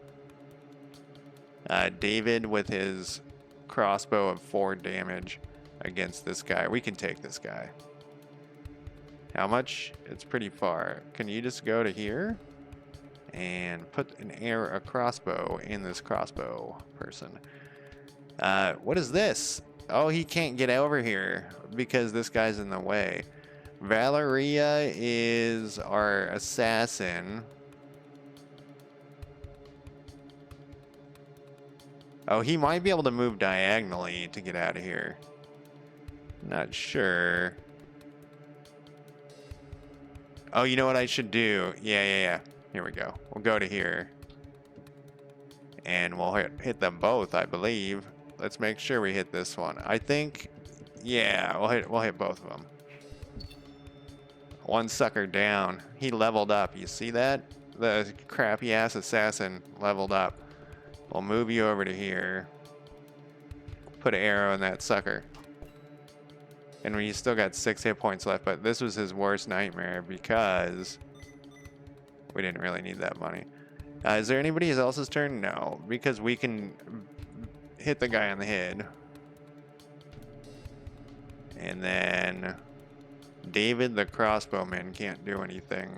David with his crossbow of 4 damage against this guy. We can take this guy. How much? It's pretty far. Can you just go to here? And put a crossbow in this crossbow person. What is this? Oh, he can't get over here because this guy's in the way. Valeria is our assassin. Oh, he might be able to move diagonally to get out of here. Not sure. Oh, you know what I should do? Yeah. Here we go. We'll go to here. And we'll hit them both, I believe. Let's make sure we hit this one. I think, yeah, we'll hit both of them. One sucker down. He leveled up. You see that? The crappy ass assassin leveled up. We'll move you over to here. Put an arrow in that sucker. And we still got 6 hit points left, but this was his worst nightmare because we didn't really need that money. Is there anybody else's turn? No, because we can hit the guy on the head. And then David the crossbowman can't do anything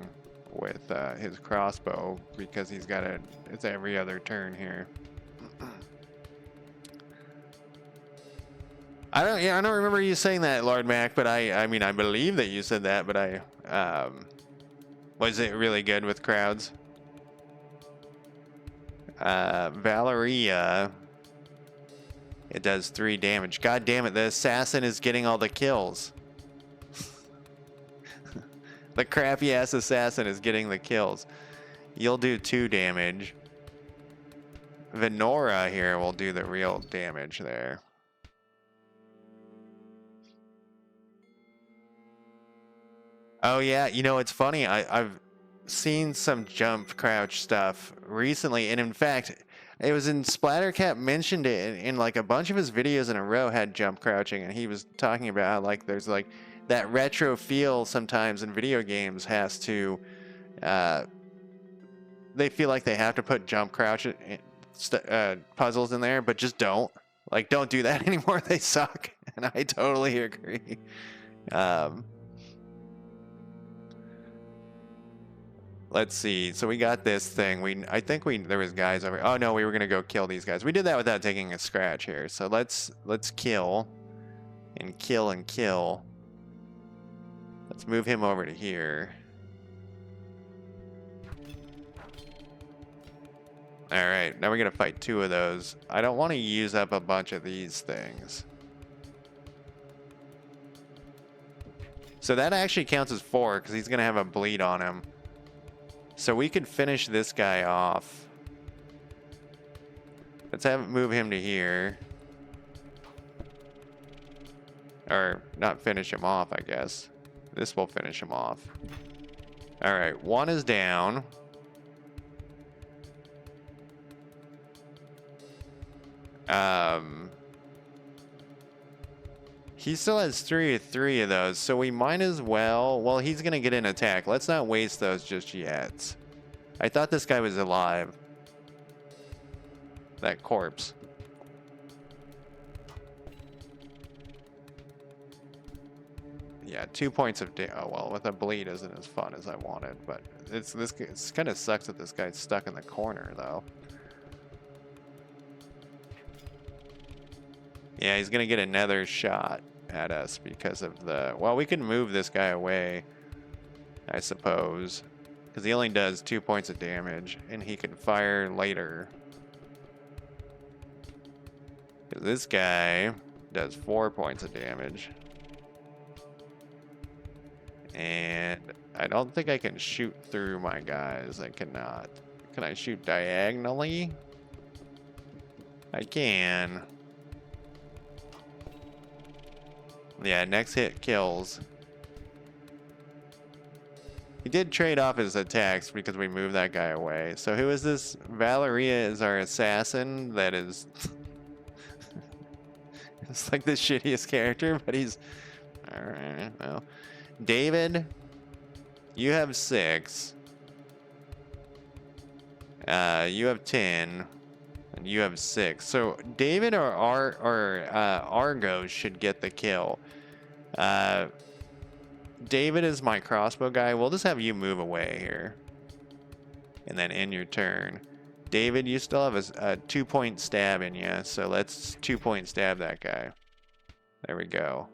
with his crossbow because he's got it's every other turn here. I don't remember you saying that, Lord Mac, but I mean, I believe that you said that, but was it really good with crowds? Valeria, it does 3 damage. God damn it, the assassin is getting all the kills. The crappy ass assassin is getting the kills. You'll do 2 damage. Venora here will do the real damage there. Oh yeah, you know, it's funny. I've seen some jump crouch stuff recently, and in fact, It was in Splattercat mentioned it in like a bunch of his videos in a row had jump crouching, and he was talking about how like there's like that retro feel sometimes in video games has to they feel like they have to put jump crouch puzzles in there, but just don't. Like, don't do that anymore. They suck, and I totally agree. Let's see. So we got this thing. I think there was guys over. Oh no, we were gonna go kill these guys. We did that without taking a scratch here. So let's kill, and kill and kill. Let's move him over to here. All right, now we're gonna fight 2 of those. I don't want to use up a bunch of these things. So that actually counts as 4 because he's gonna have a bleed on him. So we could finish this guy off. Let's move him to here. Or not finish him off, I guess. This will finish him off. All right, 1 is down. He still has 3 of those, so we might as well... Well, he's going to get an attack. Let's not waste those just yet. I thought this guy was alive. That corpse. Yeah, 2 points of damage. Oh, well, with a bleed isn't as fun as I wanted, but it's kind of sucks that this guy's stuck in the corner, though. Yeah, he's gonna get another shot at us because of the... Well, we can move this guy away, I suppose, because he only does 2 points of damage, and he can fire later. Because this guy does 4 points of damage. And I don't think I can shoot through my guys. I cannot. Can I shoot diagonally? I can. Yeah, next hit kills. He did trade off his attacks because we moved that guy away. So who is this? Valeria is our assassin that is... It's like the shittiest character, but he's... Alright, well. David, you have 6. You have 10. And you have 6. So David or Argo should get the kill. David is my crossbow guy. We'll just have you move away here. And then end your turn. David, you still have a 2-point stab in you. So let's 2-point stab that guy. There we go.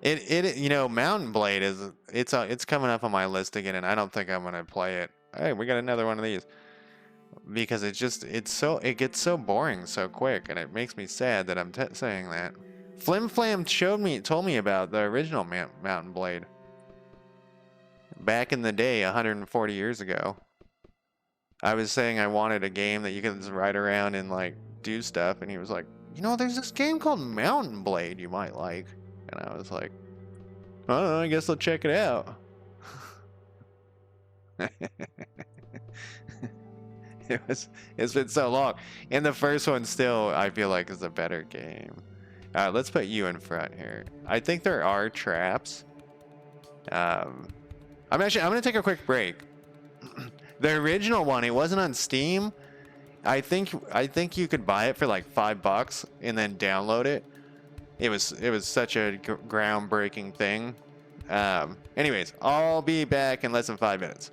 You know, Mountain Blade it's coming up on my list again, and I don't think I'm gonna play it. Hey, we got another one of these because it gets so boring so quick, and it makes me sad that I'm saying that. Flim Flam told me about the original Mountain Blade back in the day, 140 years ago. I was saying I wanted a game that you could just ride around and like do stuff, and he was like, you know, there's this game called Mountain Blade you might like. And I was like, I don't know, I guess I'll check it out. It's been so long. And the first one still, I feel like, is a better game. Let's put you in front here. I think there are traps. I'm gonna take a quick break. The original one, it wasn't on Steam. I think you could buy it for like $5 and then download it. It was such a groundbreaking thing. Anyways, I'll be back in less than 5 minutes.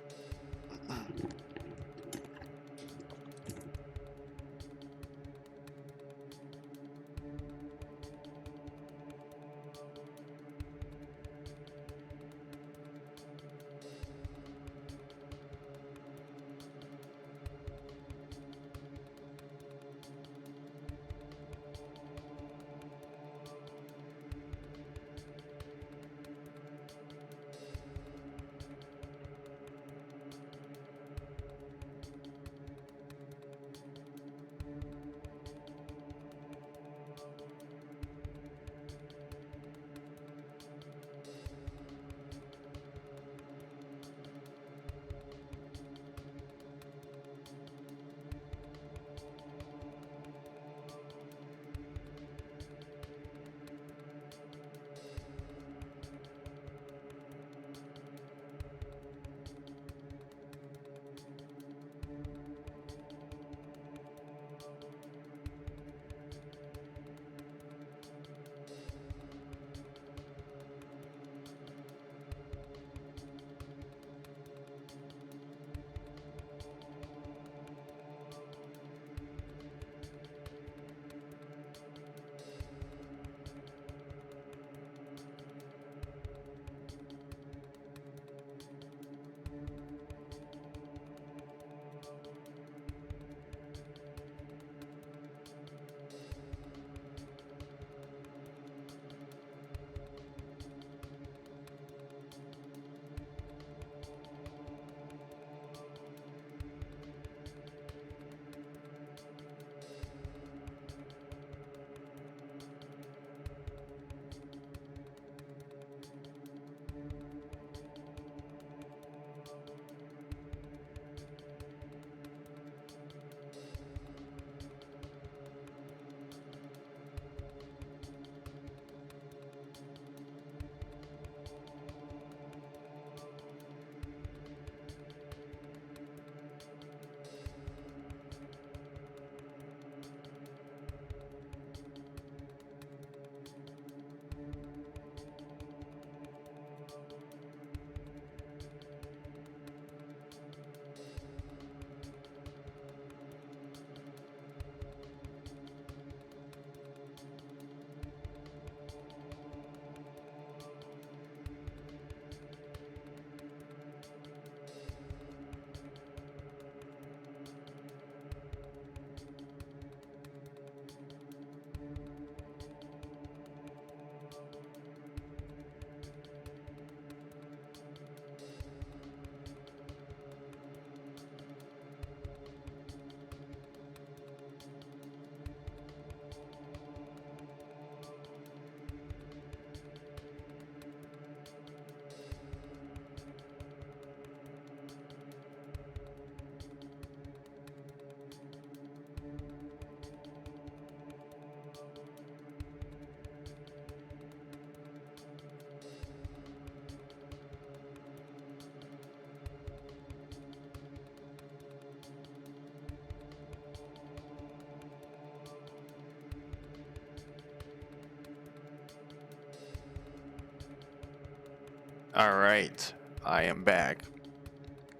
All right, I am back.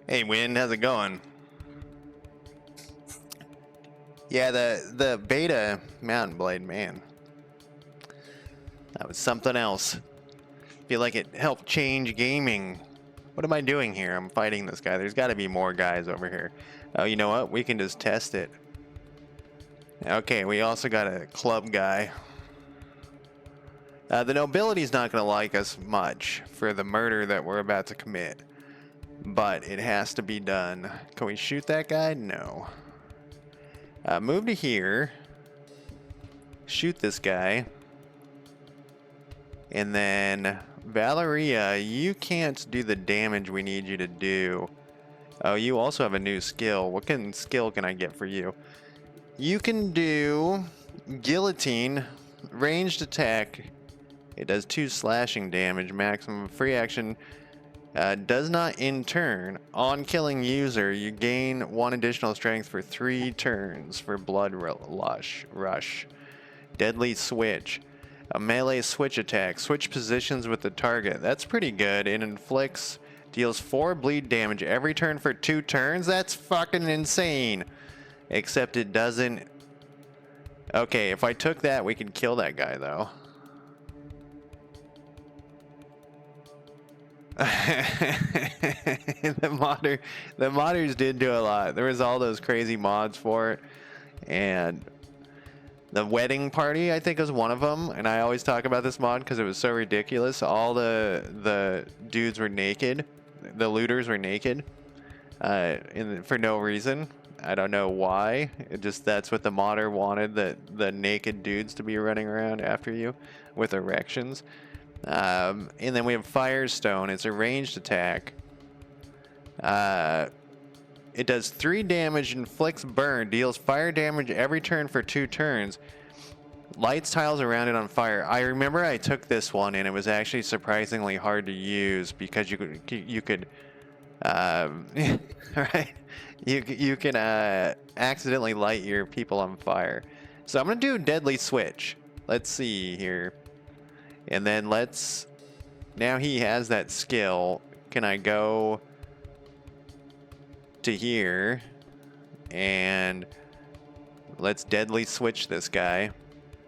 Hey, Win, how's it going? Yeah, the beta Mountain Blade, man, that was something else. Feel like it helped change gaming. What am I doing here? I'm fighting this guy. There's got to be more guys over here. Oh, you know what? We can just test it. Okay, we also got a club guy. The nobility's not going to like us much for the murder that we're about to commit. But it has to be done. Can we shoot that guy? No. Move to here. Shoot this guy. And then, Valeria, you can't do the damage we need you to do. Oh, you also have a new skill. What skill can I get for you? You can do Guillotine, ranged attack. It does 2 slashing damage, maximum free action. Does not in turn. On killing user, you gain 1 additional strength for 3 turns for blood rush. Deadly switch. A melee switch attack. Switch positions with the target. That's pretty good. It inflicts, deals 4 bleed damage every turn for 2 turns. That's fucking insane. Except it doesn't. Okay, if I took that, we could kill that guy though. the modders did do a lot. There was all those crazy mods for it, and the wedding party I think was one of them. And I always talk about this mod because it was so ridiculous. All the dudes were naked, the looters were naked, for no reason. I don't know why. That's what the modder wanted, the naked dudes to be running around after you with erections. And then we have Firestone. It's a ranged attack. It does 3 damage, inflicts burn, deals fire damage every turn for 2 turns. Lights tiles around it on fire. I remember I took this one and it was actually surprisingly hard to use because you could right? You can accidentally light your people on fire. So I'm gonna do Deadly Switch. Let's see here. And then now he has that skill. Can I go to here and let's Deadly Switch this guy.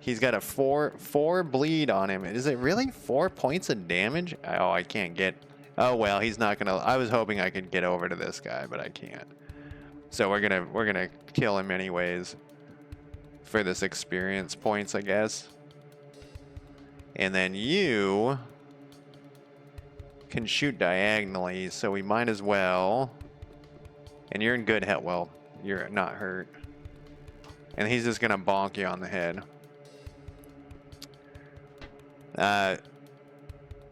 He's got a 4 bleed on him. Is it really 4 points of damage? Oh, I can't get. Oh well, he's not gonna. I was hoping I could get over to this guy, but I can't. So we're gonna kill him anyways for this experience points, I guess. And then you can shoot diagonally, so we might as well. And you're in good health. Well, you're not hurt. And he's just gonna bonk you on the head.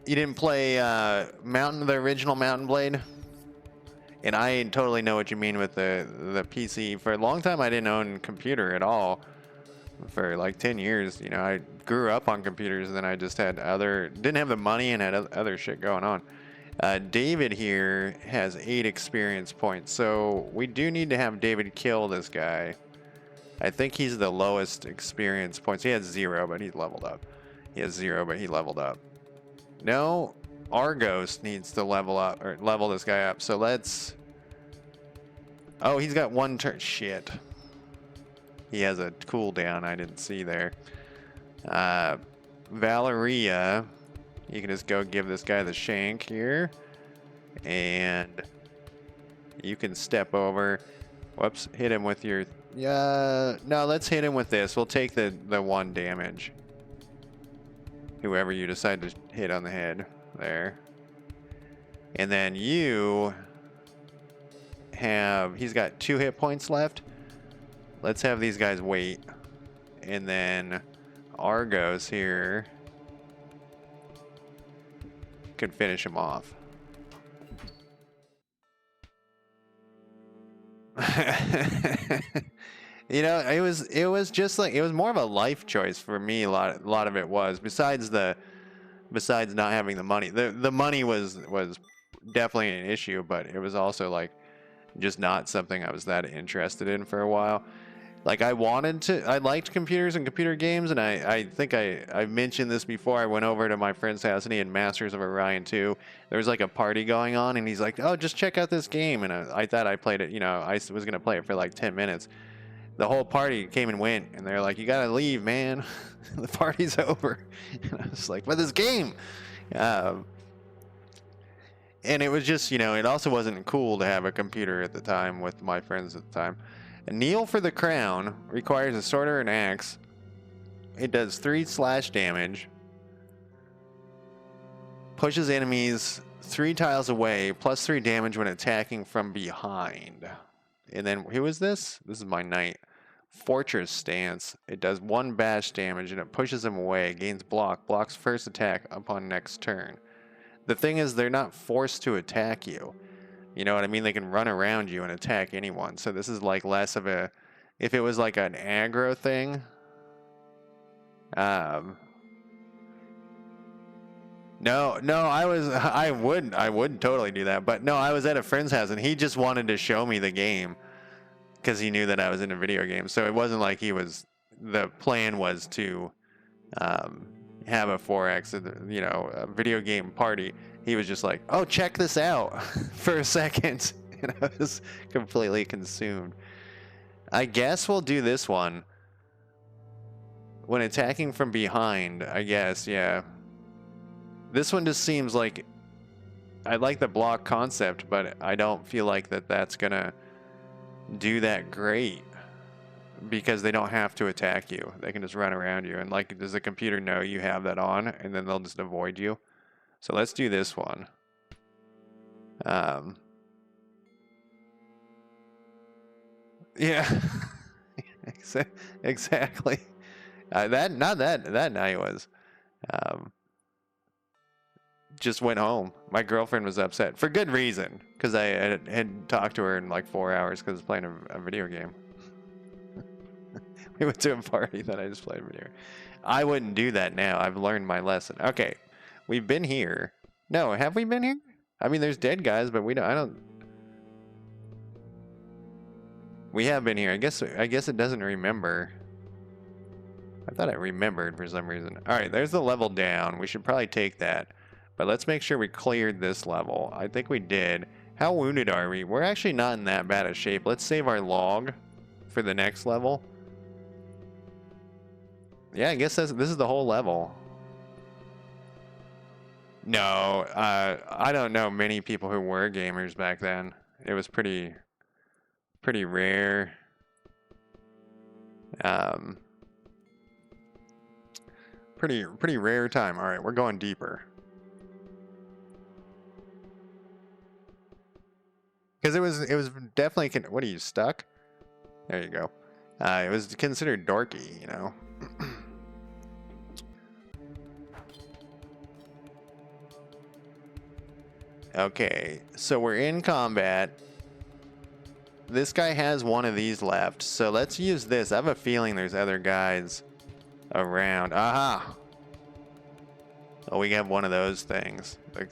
You didn't play the original Mountain Blade? And I totally know what you mean with the PC. For a long time, I didn't own a computer at all. For like 10 years, you know, I grew up on computers, and then I just had didn't have the money and had other shit going on. David here has 8 experience points, so we do need to have David kill this guy. I think he's the lowest experience points. He has 0, but he's leveled up. He has 0, but he leveled up. No, Argos needs to level up, or level this guy up. So let's. Oh, he's got 1 turn. Shit. He has a cooldown I didn't see there. Valeria, you can just go give this guy the shank here. And you can step over. Whoops, hit him with your. No, let's hit him with this. We'll take the 1 damage. Whoever you decide to hit on the head there. And then you have. He's got 2 hit points left. Let's have these guys wait. And then Argos here could finish him off. You know, it was just like, it was more of a life choice for me. A lot of it was, besides not having the money. The money was definitely an issue, but it was also like just not something I was that interested in for a while. Like I liked computers and computer games, and I think I mentioned this before. I went over to my friend's house and he had Masters of Orion 2. There was like a party going on and he's like, oh, just check out this game. And I thought I played it, you know, I was going to play it for like 10 minutes. The whole party came and went and they're like, you got to leave, man. The party's over. And I was like, but this game. And it was just, you know, it also wasn't cool to have a computer at the time with my friends at the time. A kneel for the crown requires a sword or an axe. It does 3 slash damage. Pushes enemies 3 tiles away, plus 3 damage when attacking from behind. And then, who is this? This is my knight. Fortress stance. It does 1 bash damage and it pushes him away. Gains block. Blocks first attack upon next turn. The thing is, they're not forced to attack you. You know what I mean? They can run around you and attack anyone. So this is like less of a... If it was like an aggro thing... No, I would totally do that. But no, I was at a friend's house and he just wanted to show me the game. Because he knew that I was into video games. So it wasn't like the plan was to have a 4X, you know, a video game party. He was just like, oh, check this out for a second. And I was completely consumed. I guess we'll do this one. When attacking from behind, I guess, yeah. This one just seems like... I like the block concept, but I don't feel like that's gonna do that great. Because they don't have to attack you. They can just run around you. And like, does the computer know you have that on? And then they'll just avoid you. So let's do this one. Yeah. Exactly. That night was. Just went home. My girlfriend was upset. For good reason. Because I had talked to her in like 4 hours because I was playing a video game. We went to a party that I just played a video. I wouldn't do that now. I've learned my lesson. Okay. We've been here. No, have we been here? I mean, there's dead guys, but we don't... We have been here. I guess it doesn't remember. I thought I remembered for some reason. Alright, there's the level down. We should probably take that. But let's make sure we cleared this level. I think we did. How wounded are we? We're actually not in that bad of shape. Let's save our log for the next level. Yeah, I guess this is the whole level. No, I don't know many people who were gamers back then. It was pretty rare. Pretty rare time. All right, we're going deeper. Because it was definitely... What are you, stuck? There you go. It was considered dorky, you know. Okay, so we're in combat. This guy has one of these left, so let's use this. I have a feeling there's other guys around. Aha! Oh, we have one of those things. Like,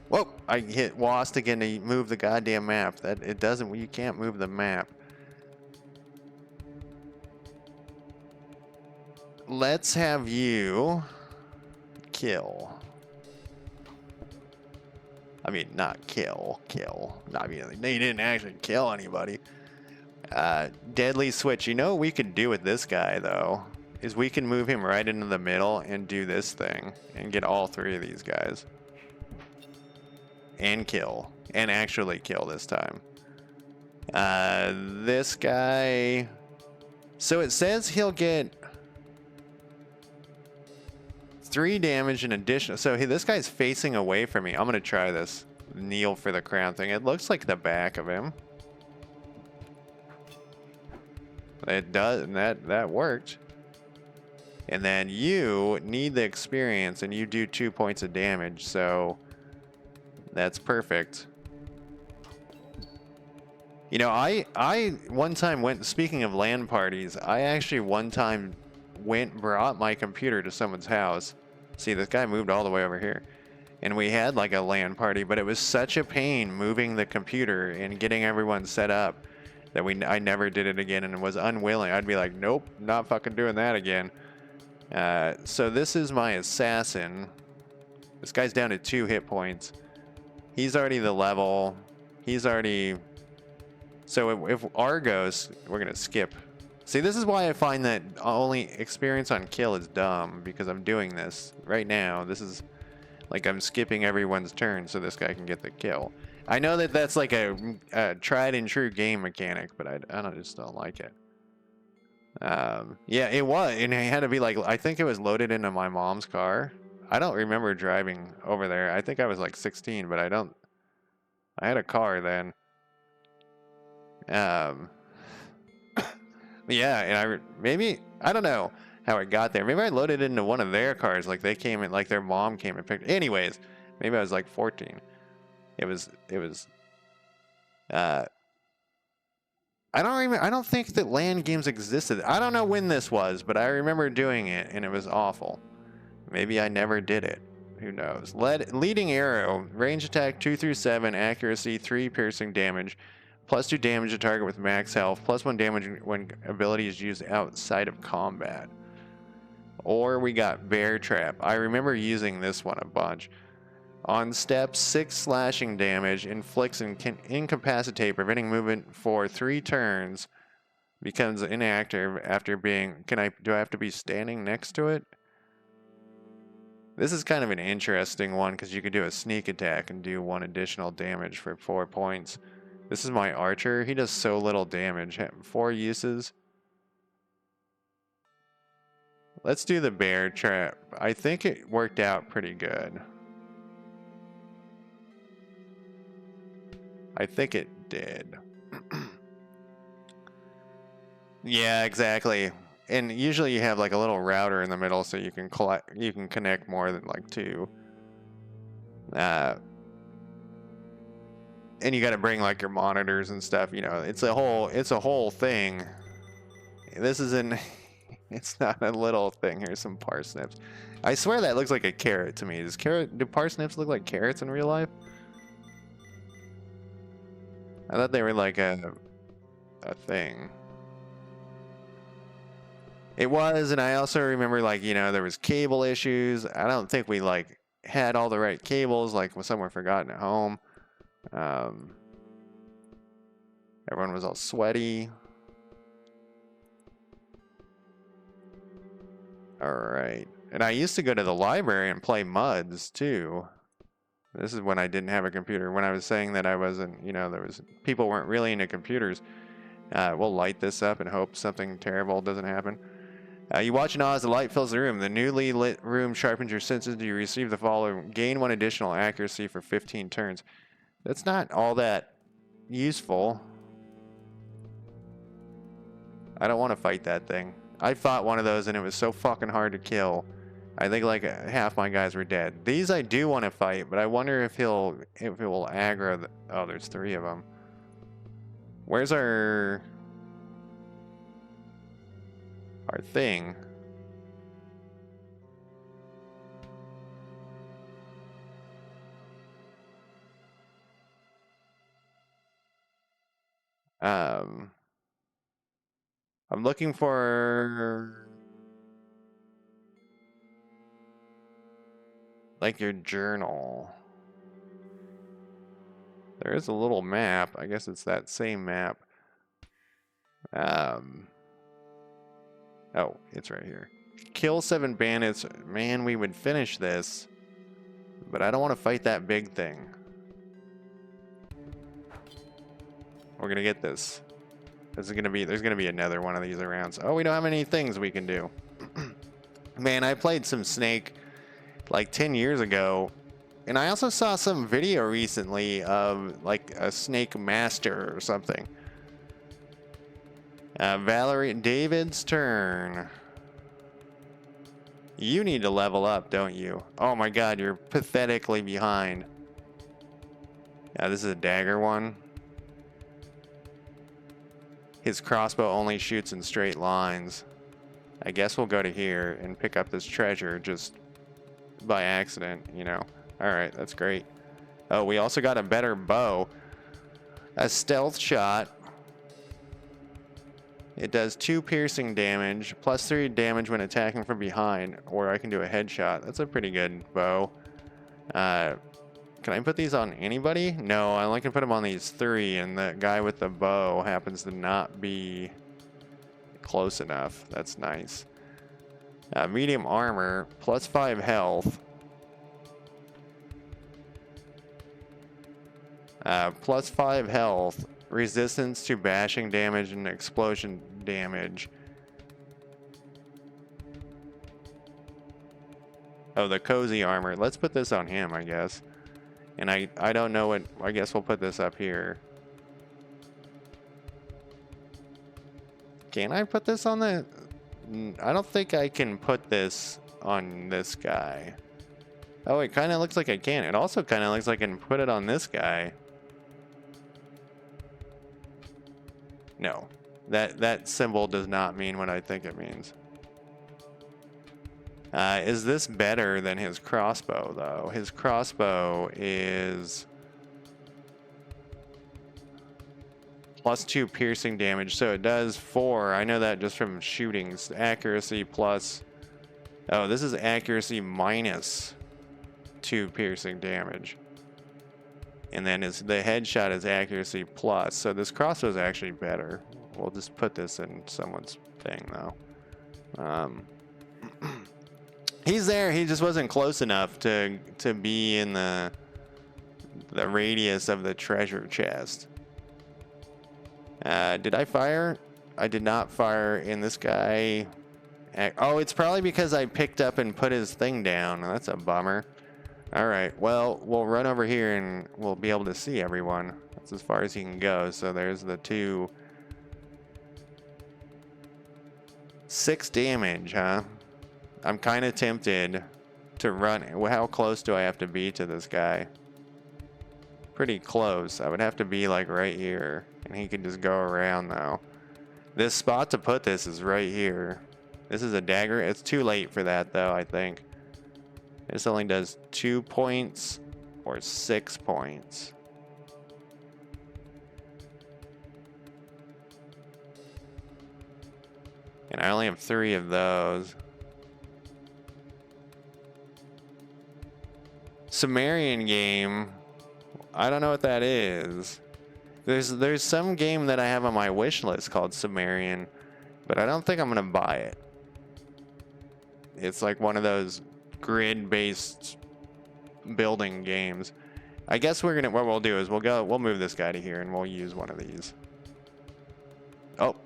whoa! I hit WASD again to move the goddamn map. That it doesn't. You can't move the map. Let's have you kill. I mean, not kill. I mean, they didn't actually kill anybody. Deadly switch. You know what we could do with this guy, though, is we can move him right into the middle and do this thing and get all 3 of these guys. And kill. And actually kill this time. This guy... So it says he'll get 3 damage in addition. So this guy's facing away from me. I'm going to try this. Kneel for the crown thing. It looks like the back of him. It does, and that worked. And then you need the experience, and you do 2 points of damage, so that's perfect. You know, I one time went, speaking of LAN parties, I actually one time brought my computer to someone's house. See, this guy moved all the way over here. And we had like a LAN party, but it was such a pain moving the computer and getting everyone set up that I never did it again and was unwilling. I'd be like, nope, not fucking doing that again. So this is my assassin. This guy's down to 2 hit points. He's already the level. He's already... So if Argos, we're going to skip. See, this is why I find that only experience on kill is dumb, because I'm doing this right now. This is like I'm skipping everyone's turn so this guy can get the kill. I know that that's like a tried and true game mechanic, but I just don't like it. Yeah, it was, and it had to be like, I think it was loaded into my mom's car. I don't remember driving over there. I think I was like 16, but I had a car then. Yeah, and maybe, I don't know how it got there. Maybe I loaded it into one of their cars, like they came in, like their mom came and picked it. Anyways, maybe I was like 14. It was, I don't think that LAN games existed. I don't know when this was, but I remember doing it, and it was awful. Maybe I never did it. Who knows? Leading arrow, range attack 2 through 7, accuracy 3, piercing damage, +2 damage to target with max health, +1 damage when ability is used outside of combat. Or we got bear trap. I remember using this one a bunch. On step, 6 slashing damage, inflicts and can incapacitate, preventing movement for 3 turns. Becomes inactive after being... Do I have to be standing next to it? This is kind of an interesting one because you could do a sneak attack and do 1 additional damage for 4 points. This is my archer. He does so little damage. 4 uses. Let's do the bear trap. I think it worked out pretty good. I think it did. Yeah, exactly. And usually you have like a little router in the middle so you can connect more than like 2. And you got to bring like your monitors and stuff, you know. It's a whole thing. This isn't it's not a little thing. Here's some parsnips. I swear that looks like a carrot to me. Do parsnips look like carrots in real life? I thought they were like a thing. It was, and I also remember, like, you know, there was cable issues. I don't think we, like, had all the right cables, like, when someone forgotten at home. Everyone was all sweaty. Alright. And I used to go to the library and play MUDs, too. This is when I didn't have a computer. When I was saying that I wasn't, you know, people weren't really into computers. We'll light this up and hope something terrible doesn't happen. You watch in awe as the light fills the room. The newly lit room sharpens your senses. You receive the following. Gain 1 additional accuracy for 15 turns. That's not all that useful. I don't want to fight that thing. I fought one of those and it was so fucking hard to kill. I think like half my guys were dead. These I do want to fight, but I wonder if it will aggro. Oh, there's 3 of them. Where's our thing? I'm looking for like your journal. There is a little map. I guess it's that same map. Oh, it's right here. Kill 7 bandits. Man, we would finish this. But I don't want to fight that big thing. We're gonna get this. There's gonna be another one of these around. Oh, we don't have any things we can do. Man, I played some Snake like 10 years ago. And I also saw some video recently of like a Snake Master or something. Valerie, David's turn. You need to level up, don't you? Oh my god, you're pathetically behind. Yeah, this is a dagger one. His crossbow only shoots in straight lines. I guess we'll go to here and pick up this treasure just by accident, you know. Alright, that's great. Oh, we also got a better bow. A stealth shot. It does 2 piercing damage, plus 3 damage when attacking from behind, or I can do a headshot. That's a pretty good bow. Can I put these on anybody? No, I only can put them on these 3, and the guy with the bow happens to not be close enough. That's nice. Medium armor, plus 5 health. Plus 5 health, resistance to bashing damage and explosion damage. Oh, the cozy armor. Let's put this on him, I guess. And I don't know what, I guess we'll put this up here. Can I put this on the, I don't think I can put this on this guy. Oh, it kind of looks like I can. It also kind of looks like I can put it on this guy. No, that symbol does not mean what I think it means. Is this better than his crossbow, though? His crossbow is plus 2 piercing damage, so it does 4. I know that just from shootings. Accuracy plus... Oh, this is accuracy minus 2 piercing damage. And then the headshot is accuracy plus. So this crossbow is actually better. We'll just put this in someone's thing, though. He's there. He just wasn't close enough to be in the radius of the treasure chest. Did I fire? I did not fire in this guy. Oh, it's probably because I picked up and put his thing down. That's a bummer. All right, well, we'll run over here and we'll be able to see everyone. That's as far as he can go. So there's the 2. 6 damage, huh? I'm kind of tempted to run. How close do I have to be to this guy? Pretty close. I would have to be like right here. And he can just go around though. This spot to put this is right here. This is a dagger. It's too late for that though, I think. This only does 2 points or 6 points. And I only have 3 of those. Sumerian game. I don't know what that is. There's some game that I have on my wish list called Sumerian, but I don't think I'm gonna buy it. It's like one of those grid-based building games. I guess what we'll do is we'll move this guy to here and we'll use one of these. Oh.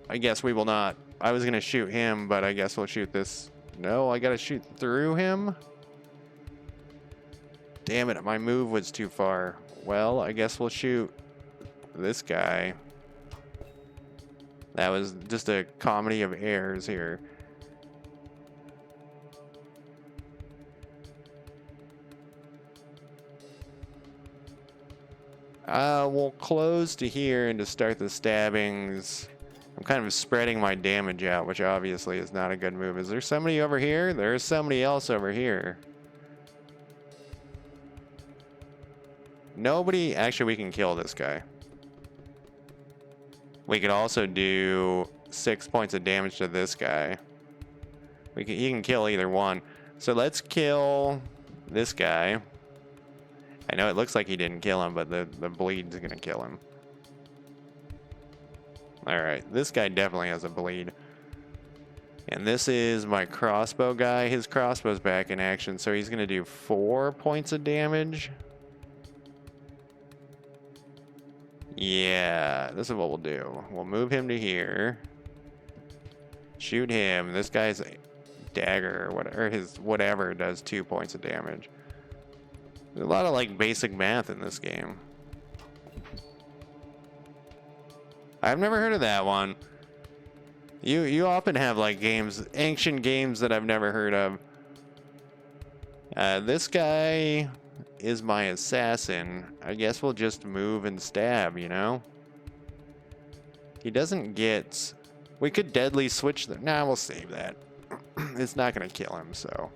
I guess we will not. I was gonna shoot him, but I guess we'll shoot this. No, I gotta shoot through him? Damn it, my move was too far. Well, I guess we'll shoot this guy. That was just a comedy of errors here. We'll close to here and to start the stabbings. I'm kind of spreading my damage out, which obviously is not a good move. Is there somebody over here? There's somebody else over here. Nobody... Actually, we can kill this guy. We could also do 6 points of damage to this guy. He can kill either one. So let's kill this guy. I know it looks like he didn't kill him, but the bleed's gonna kill him. Alright, this guy definitely has a bleed. And this is my crossbow guy. His crossbow's back in action, so he's gonna do 4 points of damage. Yeah, this is what we'll do. We'll move him to here. Shoot him. This guy's dagger or whatever, his whatever does 2 points of damage. There's a lot of like basic math in this game. I've never heard of that one. You often have like games, ancient games that I've never heard of. This guy is my assassin. I guess we'll just move and stab, you know? He doesn't get... We could deadly switch them. Nah, we'll save that. It's not going to kill him, so...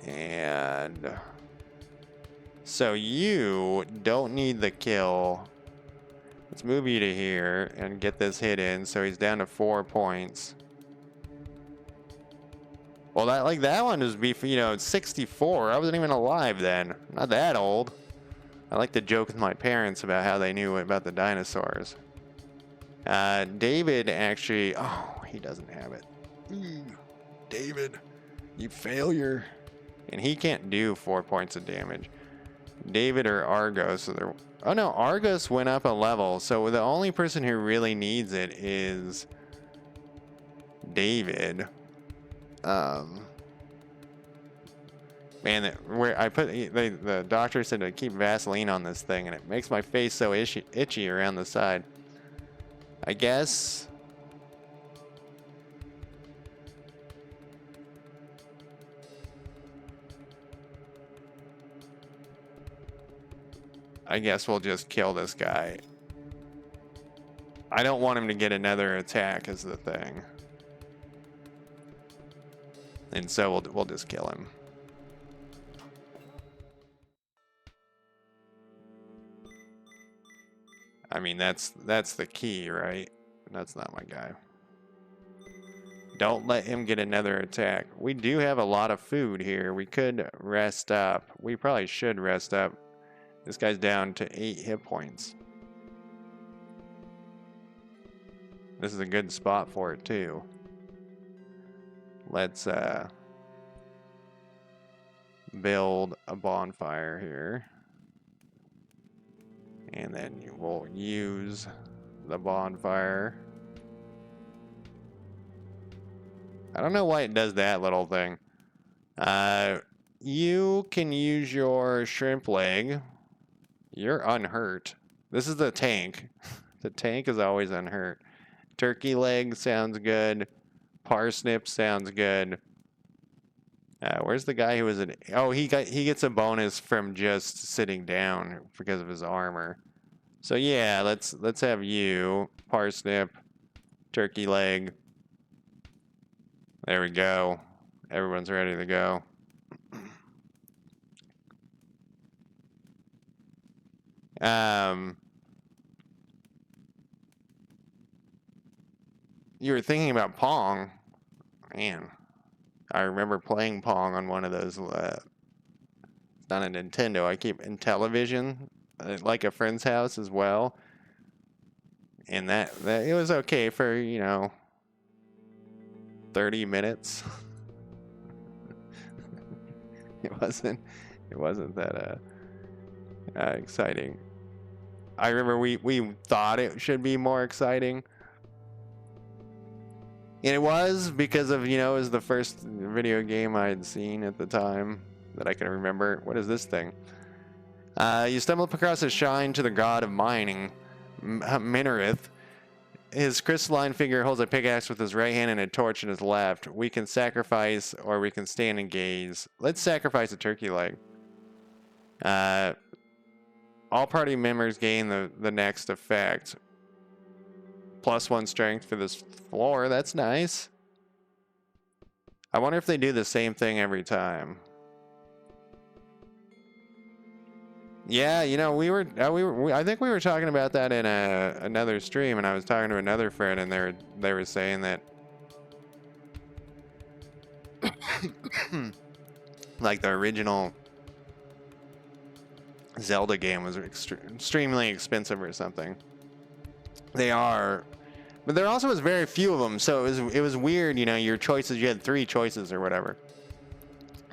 And... So you don't need the kill. Let's move you to here and get this hit in. So he's down to 4 points. Well, that one was 64. I wasn't even alive then. Not that old. I like to joke with my parents about how they knew about the dinosaurs. David actually, oh, he doesn't have it. David, you failure. And he can't do 4 points of damage. David or Argos, oh no, Argos went up a level, so the only person who really needs it is David. Man, where I put the doctor said to keep Vaseline on this thing, and it makes my face so itchy around the side. I guess. I guess we'll just kill this guy. I don't want him to get another attack is the thing. And so we'll just kill him. I mean, that's the key, right? That's not my guy. Don't let him get another attack. We do have a lot of food here. We could rest up. We probably should rest up. This guy's down to 8 hit points. This is a good spot for it too. Let's build a bonfire here. And then we'll use the bonfire. I don't know why it does that little thing. You can use your shrimp leg. You're unhurt. This is the tank. The tank is always unhurt. Turkey leg sounds good. Parsnip sounds good. Where's the guy who was an... Oh, he gets a bonus from just sitting down because of his armor. So yeah, let's have you, Parsnip, Turkey leg. There we go. Everyone's ready to go. You were thinking about Pong. Man, I remember playing Pong on one of those. It's not a Nintendo. I keep in television, like a friend's house as well. And that it was okay for 30 minutes. It wasn't that exciting. I remember we thought it should be more exciting. And it was because of, it was the first video game I had seen at the time that I can remember. What is this thing? You stumble across a shrine to the god of mining, Minarith. His crystalline figure holds a pickaxe with his right hand and a torch in his left. We can sacrifice or we can stand and gaze. Let's sacrifice a turkey leg. All party members gain the next effect. +1 strength for this floor. That's nice. I wonder if they do the same thing every time. Yeah, I think we were talking about that in another stream, and I was talking to another friend, and they were saying that like the original Zelda game was extremely expensive or something. They are, but there also was very few of them, so it was weird. Your choices. You had 3 choices or whatever.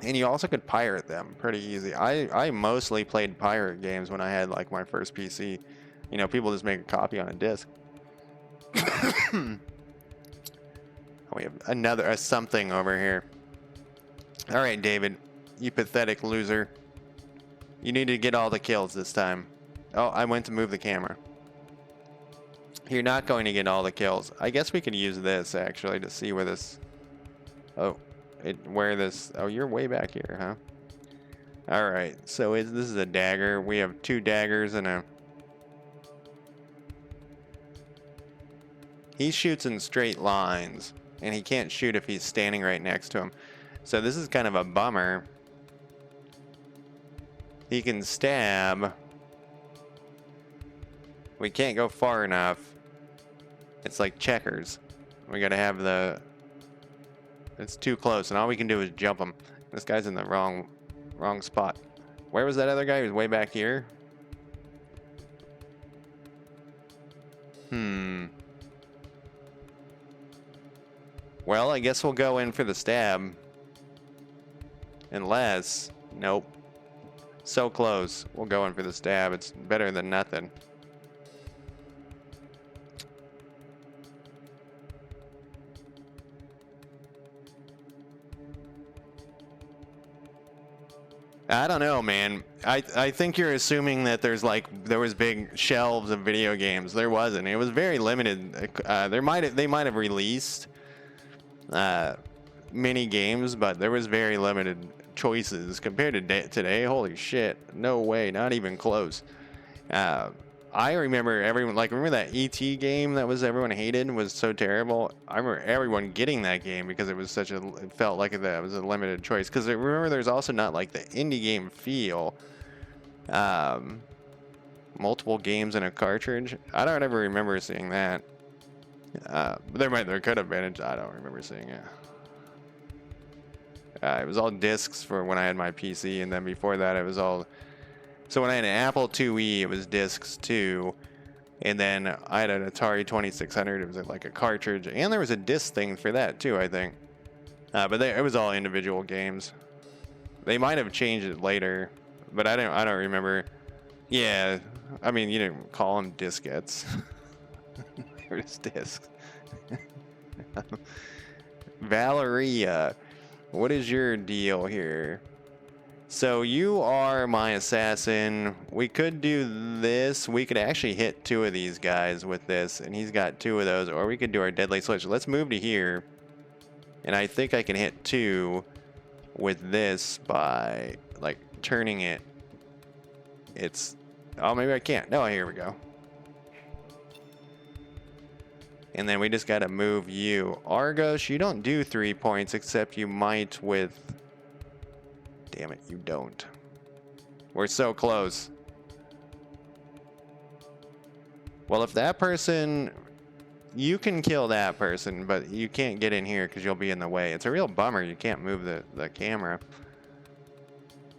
And you also could pirate them pretty easy. I mostly played pirate games when I had like my first PC. People just make a copy on a disc. We have a something over here. All right, David, you pathetic loser. You need to get all the kills this time. Oh, I went to move the camera. You're not going to get all the kills. I guess we could use this actually to see where this... Oh. Oh, you're way back here, huh? All right, so this is a dagger. We have 2 daggers and a... He shoots in straight lines, and he can't shoot if he's standing right next to him. So this is kind of a bummer. He can stab. We can't go far enough. It's like checkers. We gotta have the... It's too close, and all we can do is jump him. This guy's in the wrong spot. Where was that other guy? He was way back here? Well, I guess we'll go in for the stab. Unless... Nope. So close. We'll go in for the stab. It's better than nothing. I don't know, man. I think you're assuming that there was big shelves of video games. There wasn't. It was very limited. They might have released mini games, but there was very limited choices compared to today. Holy shit! No way, not even close. I remember remember that ET game that everyone hated was so terrible. I remember everyone getting that game because it felt like that was a limited choice. Because remember, there's also not like the indie game feel. Multiple games in a cartridge. I don't ever remember seeing that. There could have been. I don't remember seeing it. It was all discs for when I had my PC, and then before that it was all... So when I had an Apple IIe, it was discs too, and then I had an Atari 2600. It was like a cartridge, and there was a disc thing for that too, I think. But it was all individual games. They might have changed it later, but I don't remember. Yeah, I mean, you didn't call them diskettes. They were just discs. Valeria, what is your deal here? So you are my assassin. We could do this. We could actually hit 2 of these guys with this, and he's got 2 of those, or we could do our deadly switch. Let's move to here, and I think I can hit 2 with this by like turning it. Oh, maybe I can't. No, here we go. And then we just gotta move you. Argos, you don't do 3 points, except you might with... Damn it, you don't. We're so close. Well, if that person... You can kill that person, but you can't get in here because you'll be in the way. It's a real bummer you can't move the camera.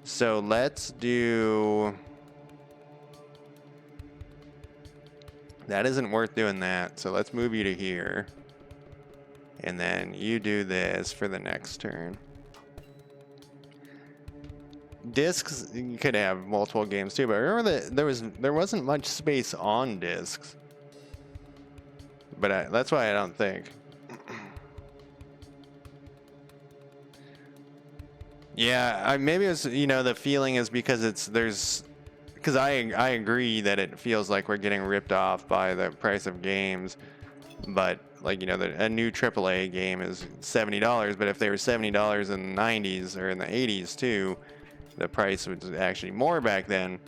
So let's do... That isn't worth doing that, so let's move you to here. And then you do this for the next turn. Discs, you could have multiple games too, but remember that there wasn't much space on discs. But that's why I don't think. Yeah, maybe it's, the feeling is because because I agree that it feels like we're getting ripped off by the price of games, but like, a new AAA game is $70, but if they were $70 in the 90s or in the 80s too, the price was actually more back then.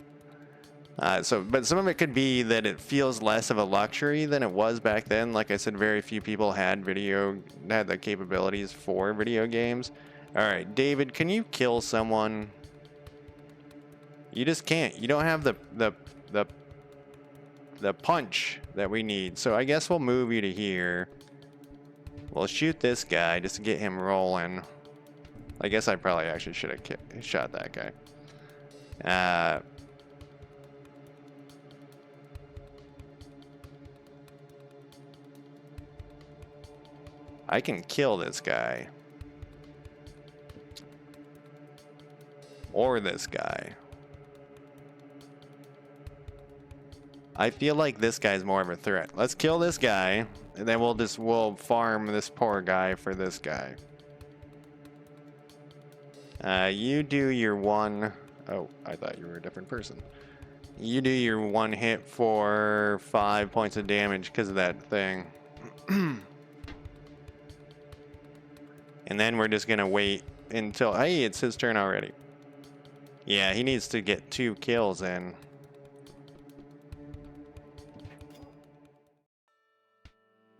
But some of it could be that it feels less of a luxury than it was back then. Like I said, very few people had the capabilities for video games. All right, David, can you kill someone? You just can't. You don't have the punch that we need. So I guess we'll move you to here. We'll shoot this guy just to get him rolling. I guess I probably actually should have shot that guy. I can kill this guy. Or this guy. I feel like this guy's more of a threat. Let's kill this guy, and then we'll farm this poor guy for this guy. You do your one... Oh, I thought you were a different person. You do your 1 hit for 5 points of damage because of that thing. And then we're just gonna wait until... Hey, it's his turn already. Yeah, he needs to get 2 kills in.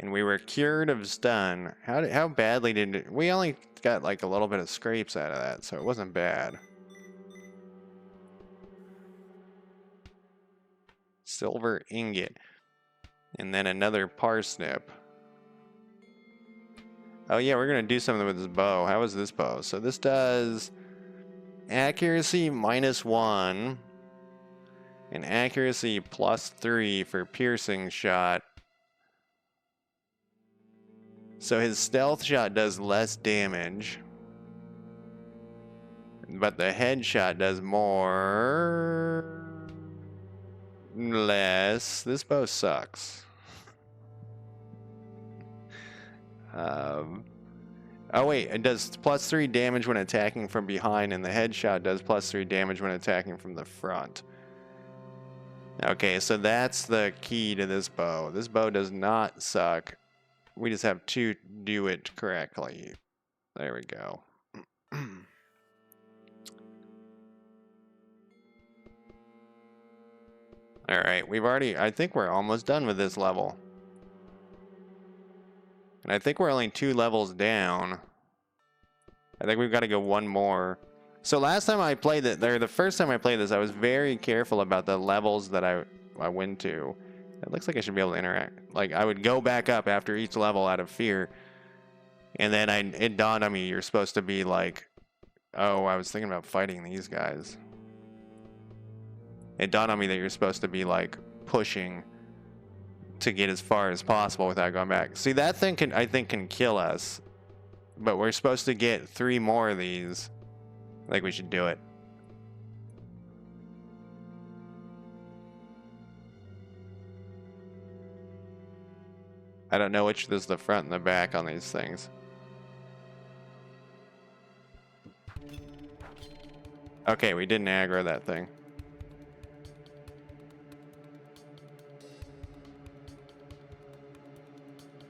And we were cured of stun. How badly did it... We only got like a little bit of scrapes out of that, so it wasn't bad. silver ingot, and then another parsnip. Oh yeah, we're gonna do something with this bow. How is this bow? So this does accuracy -1 and accuracy +3 for piercing shot. So his stealth shot does less damage, but the headshot does more. Less. This bow sucks. Oh wait, it does +3 damage when attacking from behind, and the headshot does +3 damage when attacking from the front. Okay, so that's the key to this bow. This bow does not suck. We just have to do it correctly. There we go. Alright, I think we're almost done with this level. And I think we're only 2 levels down. I think we've got to go one more. So last time I played it, the first time I played this, I was very careful about the levels that I went to. It looks like I should be able to interact. Like, I would go back up after each level out of fear. And then it dawned on me, you're supposed to be like, oh, I was thinking about fighting these guys. It dawned on me that you're supposed to be like pushing to get as far as possible without going back. See, that thing I think can kill us, but we're supposed to get 3 more of these. I think we should do it. I don't know which is the front and the back on these things. Okay, we didn't aggro that thing.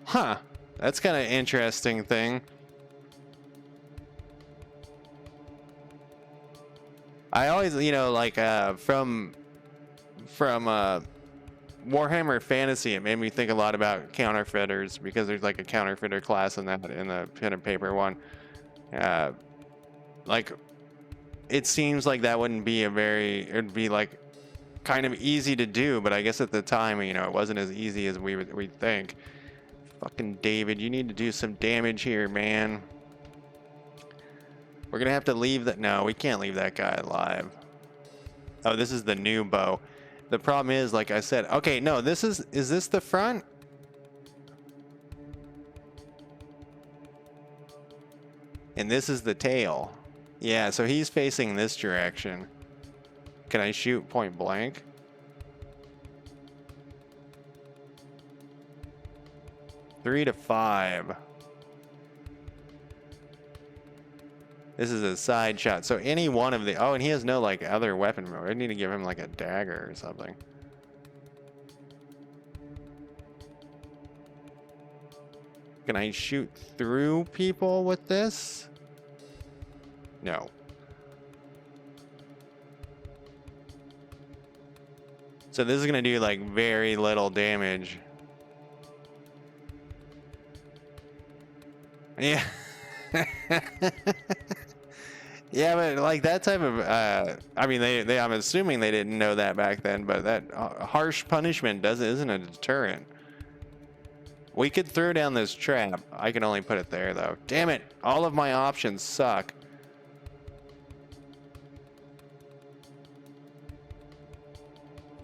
Huh. That's kind of interesting thing. I always, you know, like from Warhammer Fantasy, it made me think a lot about counterfeiters, because there's like a counterfeiter class in that, in the pen and paper one. Like, it seems like that wouldn't be it'd be like kind of easy to do, but I guess at the time, you know, it wasn't as easy as we'd think. Fucking David, you need to do some damage here, man. We're gonna have to leave that. No, we can't leave that guy alive. Oh, this is the new bow. The problem is, like I said, okay, no, is this the front? And this is the tail. Yeah, so he's facing this direction. Can I shoot point blank? Three to 5. This is a side shot. So any one of the... Oh, and he has no, like, other weapon mode. I need to give him, like, a dagger or something. Can I shoot through people with this? No. So this is going to do, like, very little damage. Yeah. Yeah, but like that type of I mean, I'm assuming they didn't know that back then, but that harsh punishment isn't a deterrent. We could throw down this trap. I can only put it there though. Damn it, all of my options suck.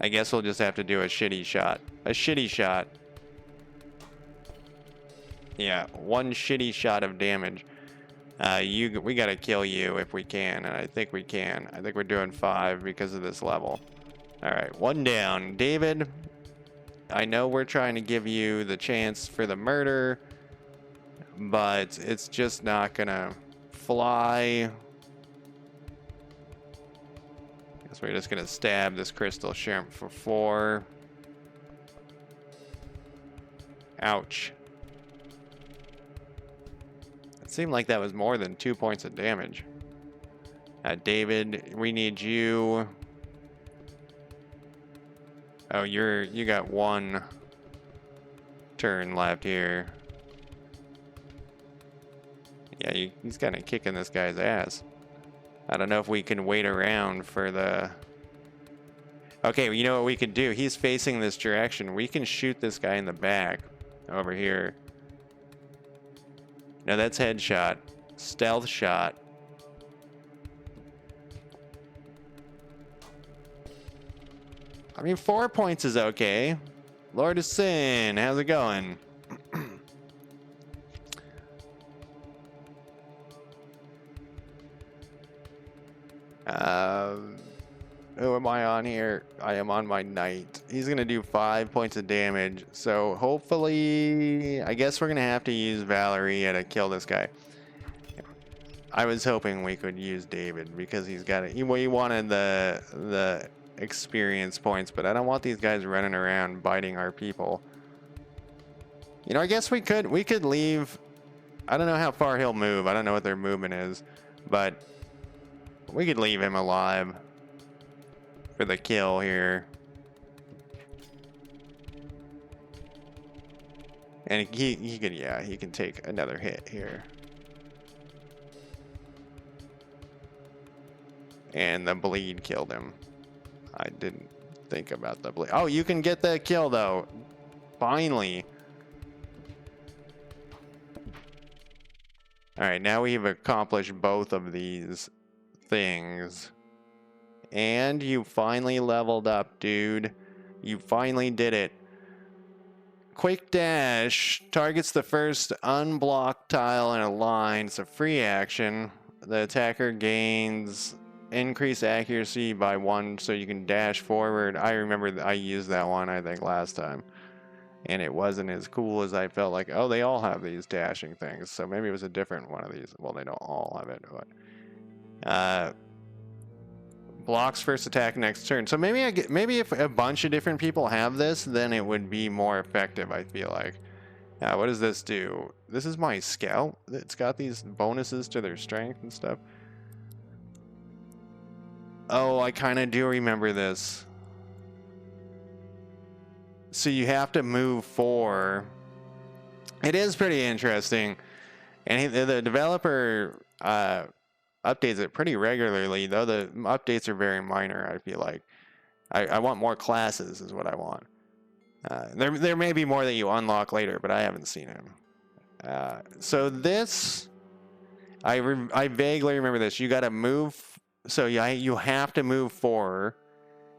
I guess we'll just have to do a shitty shot. A shitty shot. Yeah, one shitty shot of damage. We gotta kill you if we can, and I think we can. I think we're doing 5 because of this level. Alright, 1 down. David, I know we're trying to give you the chance for the murder, but it's just not gonna fly. Guess we're just gonna stab this crystal shrimp for 4. Ouch. It seemed like that was more than 2 points of damage. David, we need you. Oh, you got 1 turn left here. Yeah, he's kind of kicking this guy's ass. I don't know if we can wait around for the... Okay, well, you know what we can do? He's facing this direction. We can shoot this guy in the back over here. No, that's headshot. Stealth shot. I mean, 4 points is okay. Lord of Sin, how's it going? Who am I on here? I am on my knight. He's gonna do 5 points of damage. So hopefully, I guess we're gonna have to use Valeria to kill this guy. I was hoping we could use David because he's got it. He wanted the experience points, but I don't want these guys running around biting our people. You know, I guess we could leave. I don't know how far he'll move. I don't know what their movement is, but we could leave him alive for the kill here. And he could, yeah, he can take another hit here. And the bleed killed him. I didn't think about the bleed. Oh, you can get the kill though. Finally. Alright, now we've accomplished both of these things. And you finally leveled up, dude. You finally did it. Quick Dash targets the first unblocked tile in a line. It's a free action. The attacker gains increased accuracy by 1 so you can dash forward. I remember I used that one, I think, last time. And it wasn't as cool as I felt like. Oh, they all have these dashing things. So maybe it was a different one of these. Well, they don't all have it, but blocks first attack next turn. So maybe if a bunch of different people have this, then it would be more effective, I feel like. What does this do? This is my scout. It's got these bonuses to their strength and stuff. Oh, I kind of do remember this. So you have to move 4. It is pretty interesting. And the developer updates it pretty regularly, though the updates are very minor, I feel like. I want more classes is what I want. There may be more that you unlock later, but I haven't seen them. So this, I vaguely remember this. You got to move, so you have to move 4,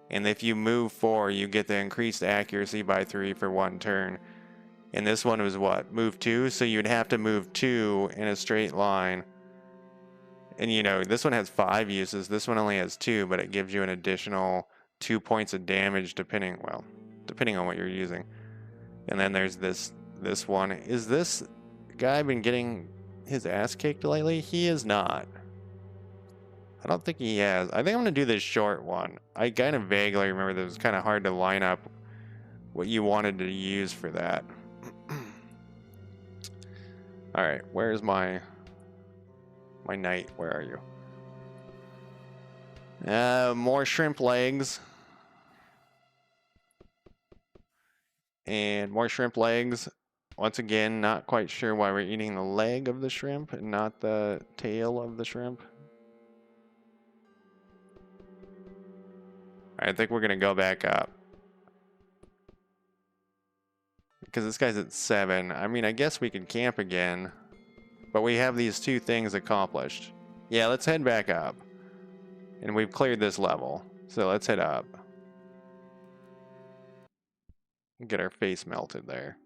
and if you move 4, you get the increased accuracy by 3 for 1 turn. And this one was what? Move 2, so you'd have to move 2 in a straight line. And you know, this one has 5 uses. This one only has 2, but it gives you an additional 2 points of damage depending on what you're using. And then there's this one. Is this guy been getting his ass kicked lately? He is not. I don't think he has. I think I'm gonna do this short one. I kind of vaguely remember that it was kind of hard to line up what you wanted to use for that. All right, where's my knight? Where are you? More shrimp legs. And more shrimp legs. Once again, not quite sure why we're eating the leg of the shrimp and not the tail of the shrimp. I think we're going to go back up. Because this guy's at 7. I mean, I guess we could camp again. But we have these 2 things accomplished. Yeah, let's head back up. And we've cleared this level. So let's head up. Get our face melted there.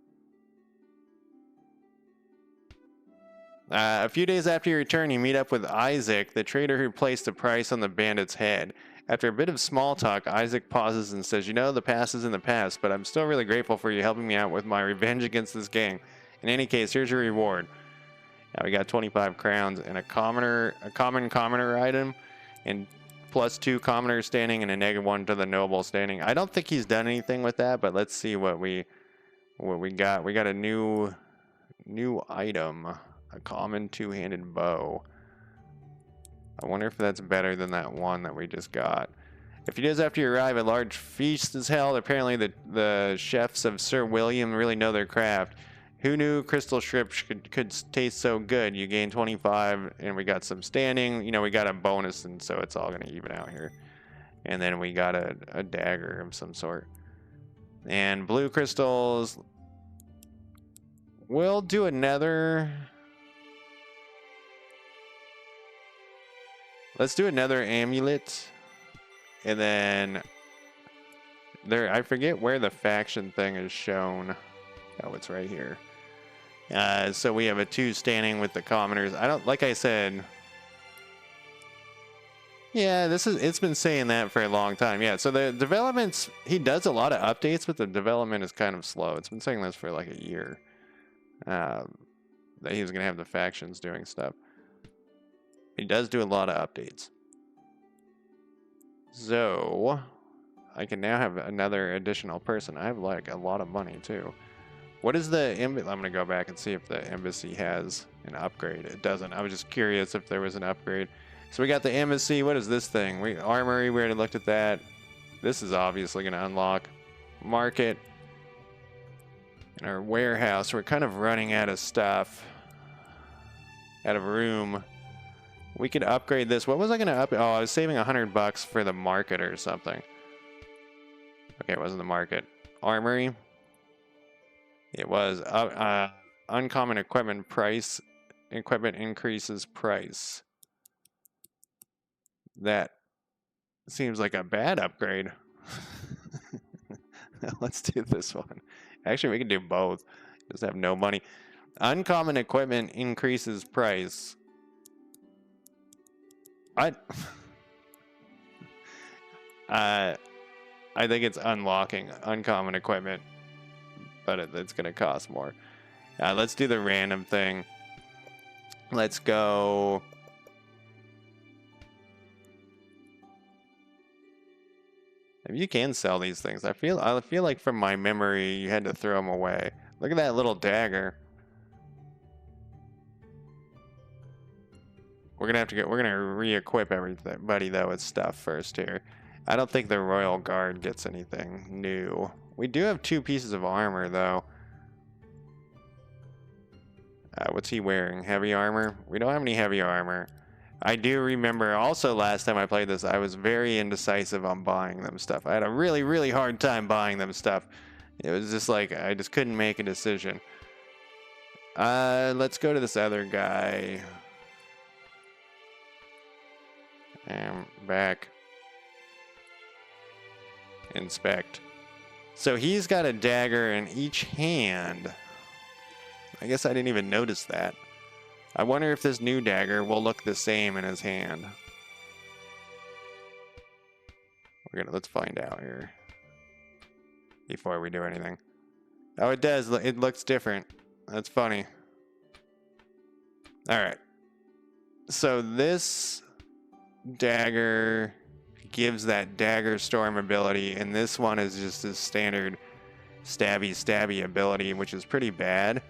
A few days after you return, you meet up with Isaac, the trader who placed a price on the bandit's head. After a bit of small talk, Isaac pauses and says, "You know, the past is in the past, but I'm still really grateful for you helping me out with my revenge against this gang. In any case, here's your reward." Now we got 25 crowns and a common commoner item, and plus 2 commoners standing and a -1 to the noble standing. I don't think he's done anything with that, but let's see what we got. We got a new item, a common 2-handed bow. I wonder if that's better than that one that we just got. A few days after you arrive, a large feast is held. Apparently the chefs of Sir William really know their craft. Who knew crystal shrimp could taste so good? You gain 25, and we got some standing. You know, we got a bonus, and so it's all going to even out here. And then we got a dagger of some sort. And blue crystals. We'll do another. Let's do another amulet. And then there, I forget where the faction thing is shown. Oh, it's right here. So we have a 2 standing with the commoners. I don't, like I said, yeah, it's been saying that for a long time. Yeah, so the developments, he does a lot of updates, but the development is kind of slow. It's been saying this for like a year. That he was going to have the factions doing stuff. He does do a lot of updates. So, I can now have another additional person. I have like a lot of money too. What is the embassy? I'm going to go back and see if the embassy has an upgrade. It doesn't. I was just curious if there was an upgrade. So we got the embassy. What is this thing? Armory, we already looked at that. This is obviously going to unlock. Market. And our warehouse. We're kind of running out of stuff. Out of room. We could upgrade this. What was I going to upgrade? Oh, I was saving $100 for the market or something. Okay, it wasn't the market. Armory. It was uncommon equipment price. Equipment increases price. That seems like a bad upgrade. Let's do this one. Actually, we can do both. Just have no money. Uncommon equipment increases price. I think it's unlocking uncommon equipment, but it's going to cost more. Let's do the random thing. Let's go. If you can sell these things, I feel like from my memory you had to throw them away. Look at that little dagger. We're gonna re-equip everybody though with stuff first here. I don't think the Royal Guard gets anything new. We do have 2 pieces of armor though. What's he wearing? Heavy armor? We don't have any heavy armor. I do remember also last time I played this, I was very indecisive on buying them stuff. I had a really, really hard time buying them stuff. It was just like, I just couldn't make a decision. Let's go to this other guy. And back. Inspect. So he's got a dagger in each hand. I guess I didn't even notice that. I wonder if this new dagger will look the same in his hand. Let's find out here before we do anything. Oh, it does. It looks different. That's funny. All right. So this dagger gives that dagger storm ability, and this one is just a standard stabby ability, which is pretty bad.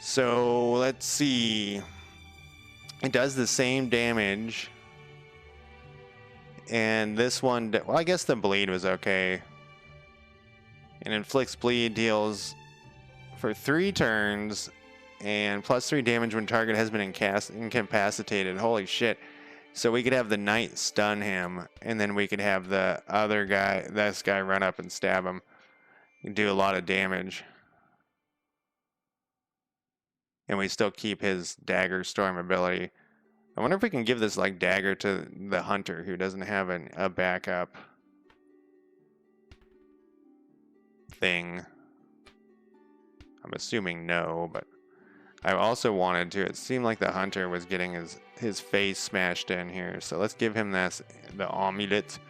So let's see. It does the same damage. And this one, well, I guess the bleed was okay. And inflicts bleed, deals for 3 turns and plus 3 damage when target has been incapacitated. Holy shit. So we could have the knight stun him, and then we could have the other guy, this guy, run up and stab him. And do a lot of damage. And we still keep his dagger storm ability. I wonder if we can give this like dagger to the hunter who doesn't have a backup thing. I'm assuming no, but I also wanted to. It seemed like the hunter was getting his face smashed in here. So let's give him the amulet.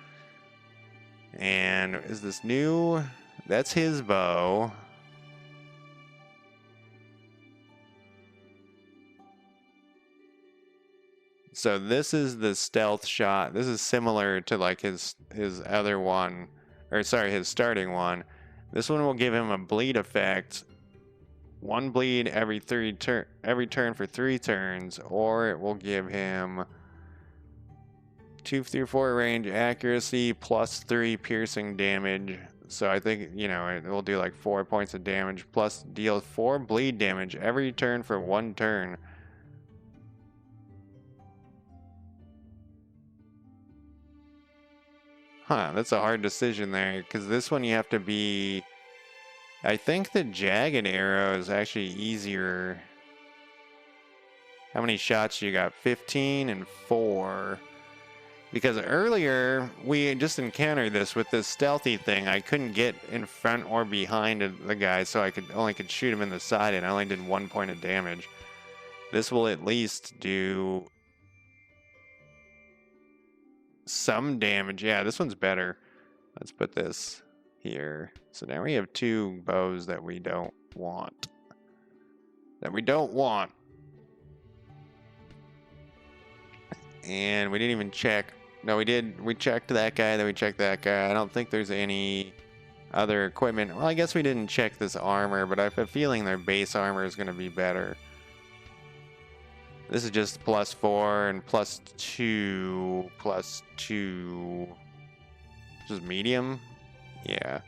And is this new? That's his bow. So this is the stealth shot. This is similar to like his other one, or sorry, his starting one. This one will give him a bleed effect. 1 bleed every turn for 3 turns, or it will give him 2 through 4 range accuracy plus 3 piercing damage. So I think, it will do like 4 points of damage plus deal 4 bleed damage every turn for 1 turn. Huh, that's a hard decision there, because this one you have to be... I think the jagged arrow is actually easier. How many shots you got? 15 and 4. Because earlier, we just encountered this with this stealthy thing. I couldn't get in front or behind the guy, so I only could shoot him in the side, and I only did 1 point of damage. This will at least do some damage. Yeah, this one's better. Let's put this here. So now we have 2 bows that we don't want. And we didn't even check. No, we did. We checked that guy, then we checked that guy. I don't think there's any other equipment. Well, I guess we didn't check this armor, but I have a feeling their base armor is going to be better. This is just +4 and +2, +2. Just medium? Yeah.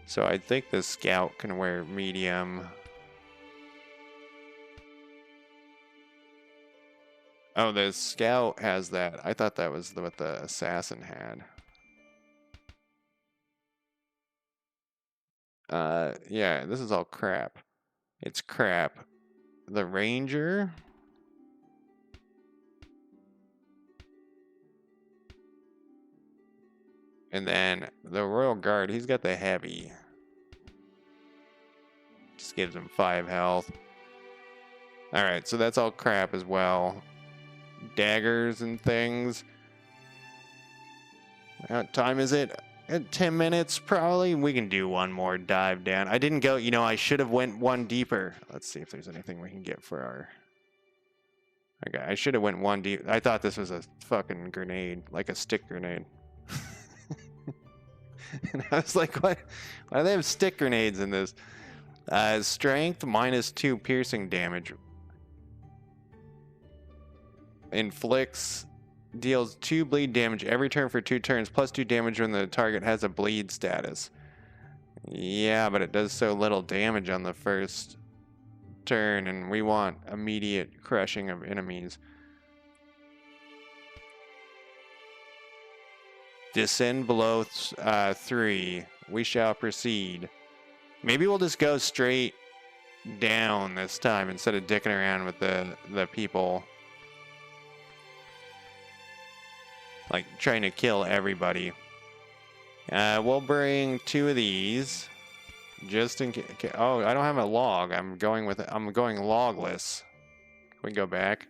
So I think the scout can wear medium. Oh, the scout has that. I thought that was what the assassin had. Yeah, this is all crap. It's crap. The ranger. And then the royal guard, he's got the heavy. Just gives him 5 health. Alright, so that's all crap as well. Daggers and things. What time is it? 10 minutes probably. We can do one more dive down. I didn't go, I should have went one deeper. Let's see if there's anything we can get for our... Okay, I should have went one deep. I thought this was a fucking grenade, like a stick grenade. And I was like, what? Why do they have stick grenades in this? Strength -2 piercing damage. Inflicts, deals 2 bleed damage every turn for 2 turns, +2 damage when the target has a bleed status. Yeah, but it does so little damage on the first turn, and we want immediate crushing of enemies. Descend below 3. We shall proceed. Maybe we'll just go straight down this time instead of dicking around with the people. Like, trying to kill everybody. We'll bring 2 of these. Just in case. Oh, I don't have a log. I'm going logless. Can we go back?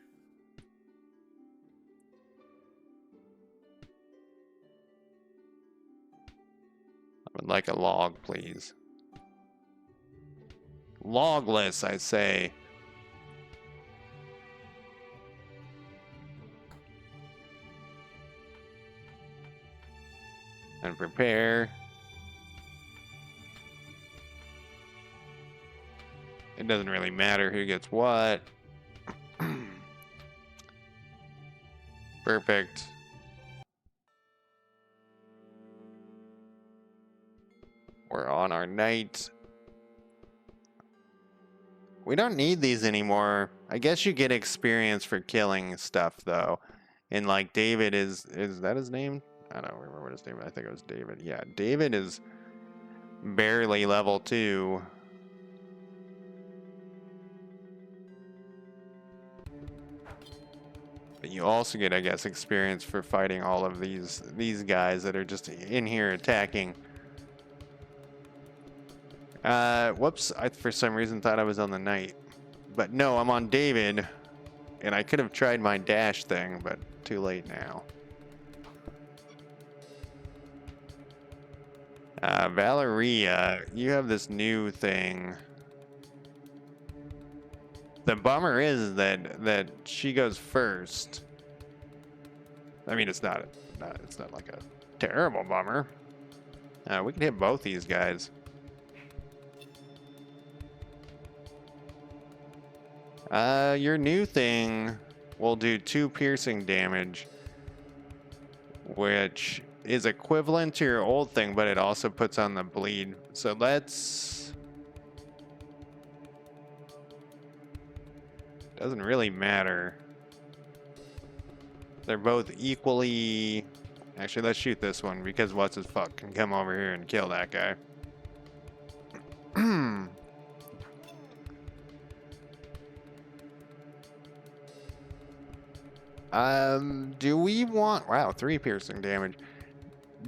I would like a log, please. Logless, I say. And prepare. It doesn't really matter who gets what. Perfect. We're on our knight. We don't need these anymore. I guess you get experience for killing stuff, though. And like David is that his name? I don't remember what his name is. I think it was David. Yeah, David is barely level 2. But you also get, I guess, experience for fighting all of these guys that are just in here attacking. Whoops, I for some reason thought I was on the knight. But no, I'm on David. And I could have tried my dash thing, but too late now. Valeria, you have this new thing. The bummer is that she goes first. I mean, it's not like a terrible bummer. We can hit both these guys. Your new thing will do 2 piercing damage, which is equivalent to your old thing, but it also puts on the bleed. So let's... Doesn't really matter. They're both equally Actually, let's shoot this one because what's his fuck can come over here and kill that guy. Do we want... Wow, 3 piercing damage.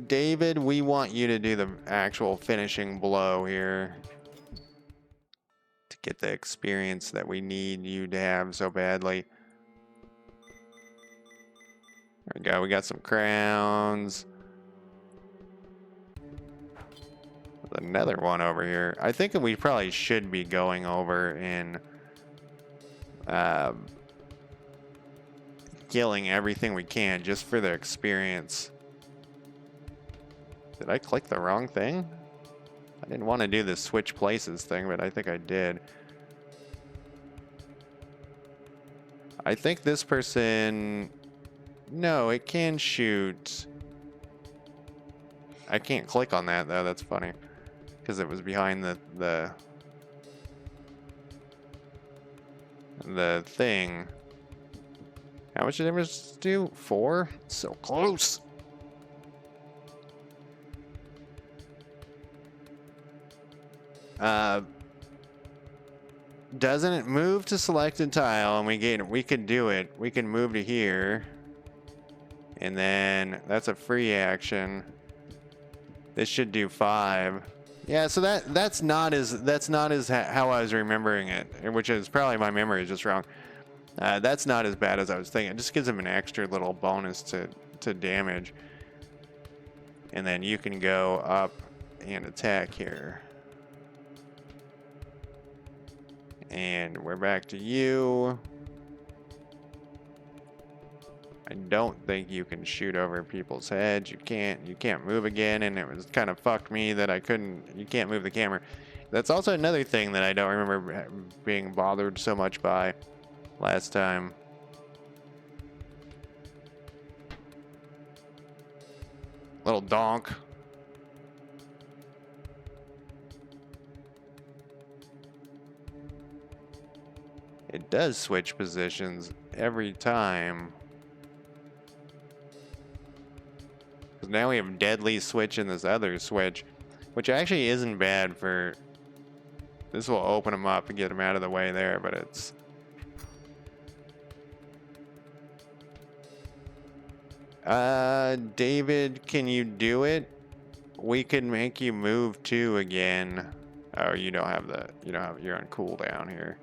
David, we want you to do the actual finishing blow here. To get the experience that we need you to have so badly. There we go, we got some crowns. There's another one over here. I think we probably should be going over and killing everything we can just for the experience. Did I click the wrong thing? I didn't want to do the switch places thing, but I think I did. I think this person... No, it can shoot. I can't click on that, though. That's funny. Because it was behind the thing. How much did it do? 4? So close. Doesn't it move to selected tile and we could do it. We can move to here. And then that's a free action. This should do 5. Yeah, so that's not as how I was remembering it, which is probably my memory is just wrong. That's not as bad as I was thinking. It just gives him an extra little bonus to damage. And then you can go up and attack here. And we're back to you. I don't think you can shoot over people's heads. You can't move again, and it was kind of fucked me that you can't move the camera. That's also another thing that I don't remember being bothered so much by last time. Little donk. It does switch positions every time. Now we have deadly switch in this other switch, which actually isn't bad for... This will open them up and get them out of the way there, but it's... David, can you do it? We can make you move 2 again. Oh, you're on cooldown here.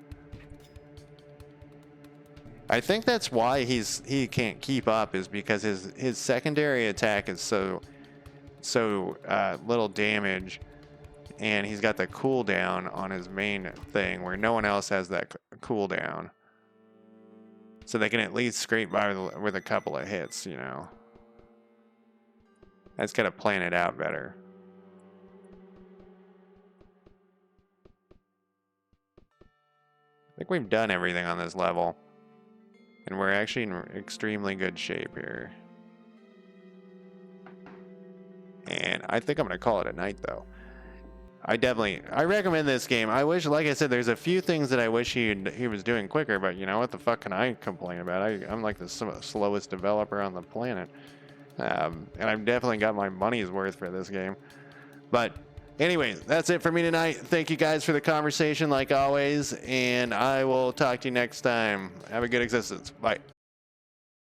I think that's why he can't keep up, is because his secondary attack is so little damage, and he's got the cooldown on his main thing where no one else has that cooldown. So they can at least scrape by with a couple of hits, you know. I just gotta plan it out better. I think we've done everything on this level. And we're actually in extremely good shape here. And I think I'm going to call it a night, though. I recommend this game. I wish, like I said, there's a few things that I wish he was doing quicker, but you know what the fuck can I complain about? I'm like the slowest developer on the planet. And I've definitely got my money's worth for this game. But anyway, that's it for me tonight. Thank you guys for the conversation, like always, and I will talk to you next time. Have a good existence. Bye.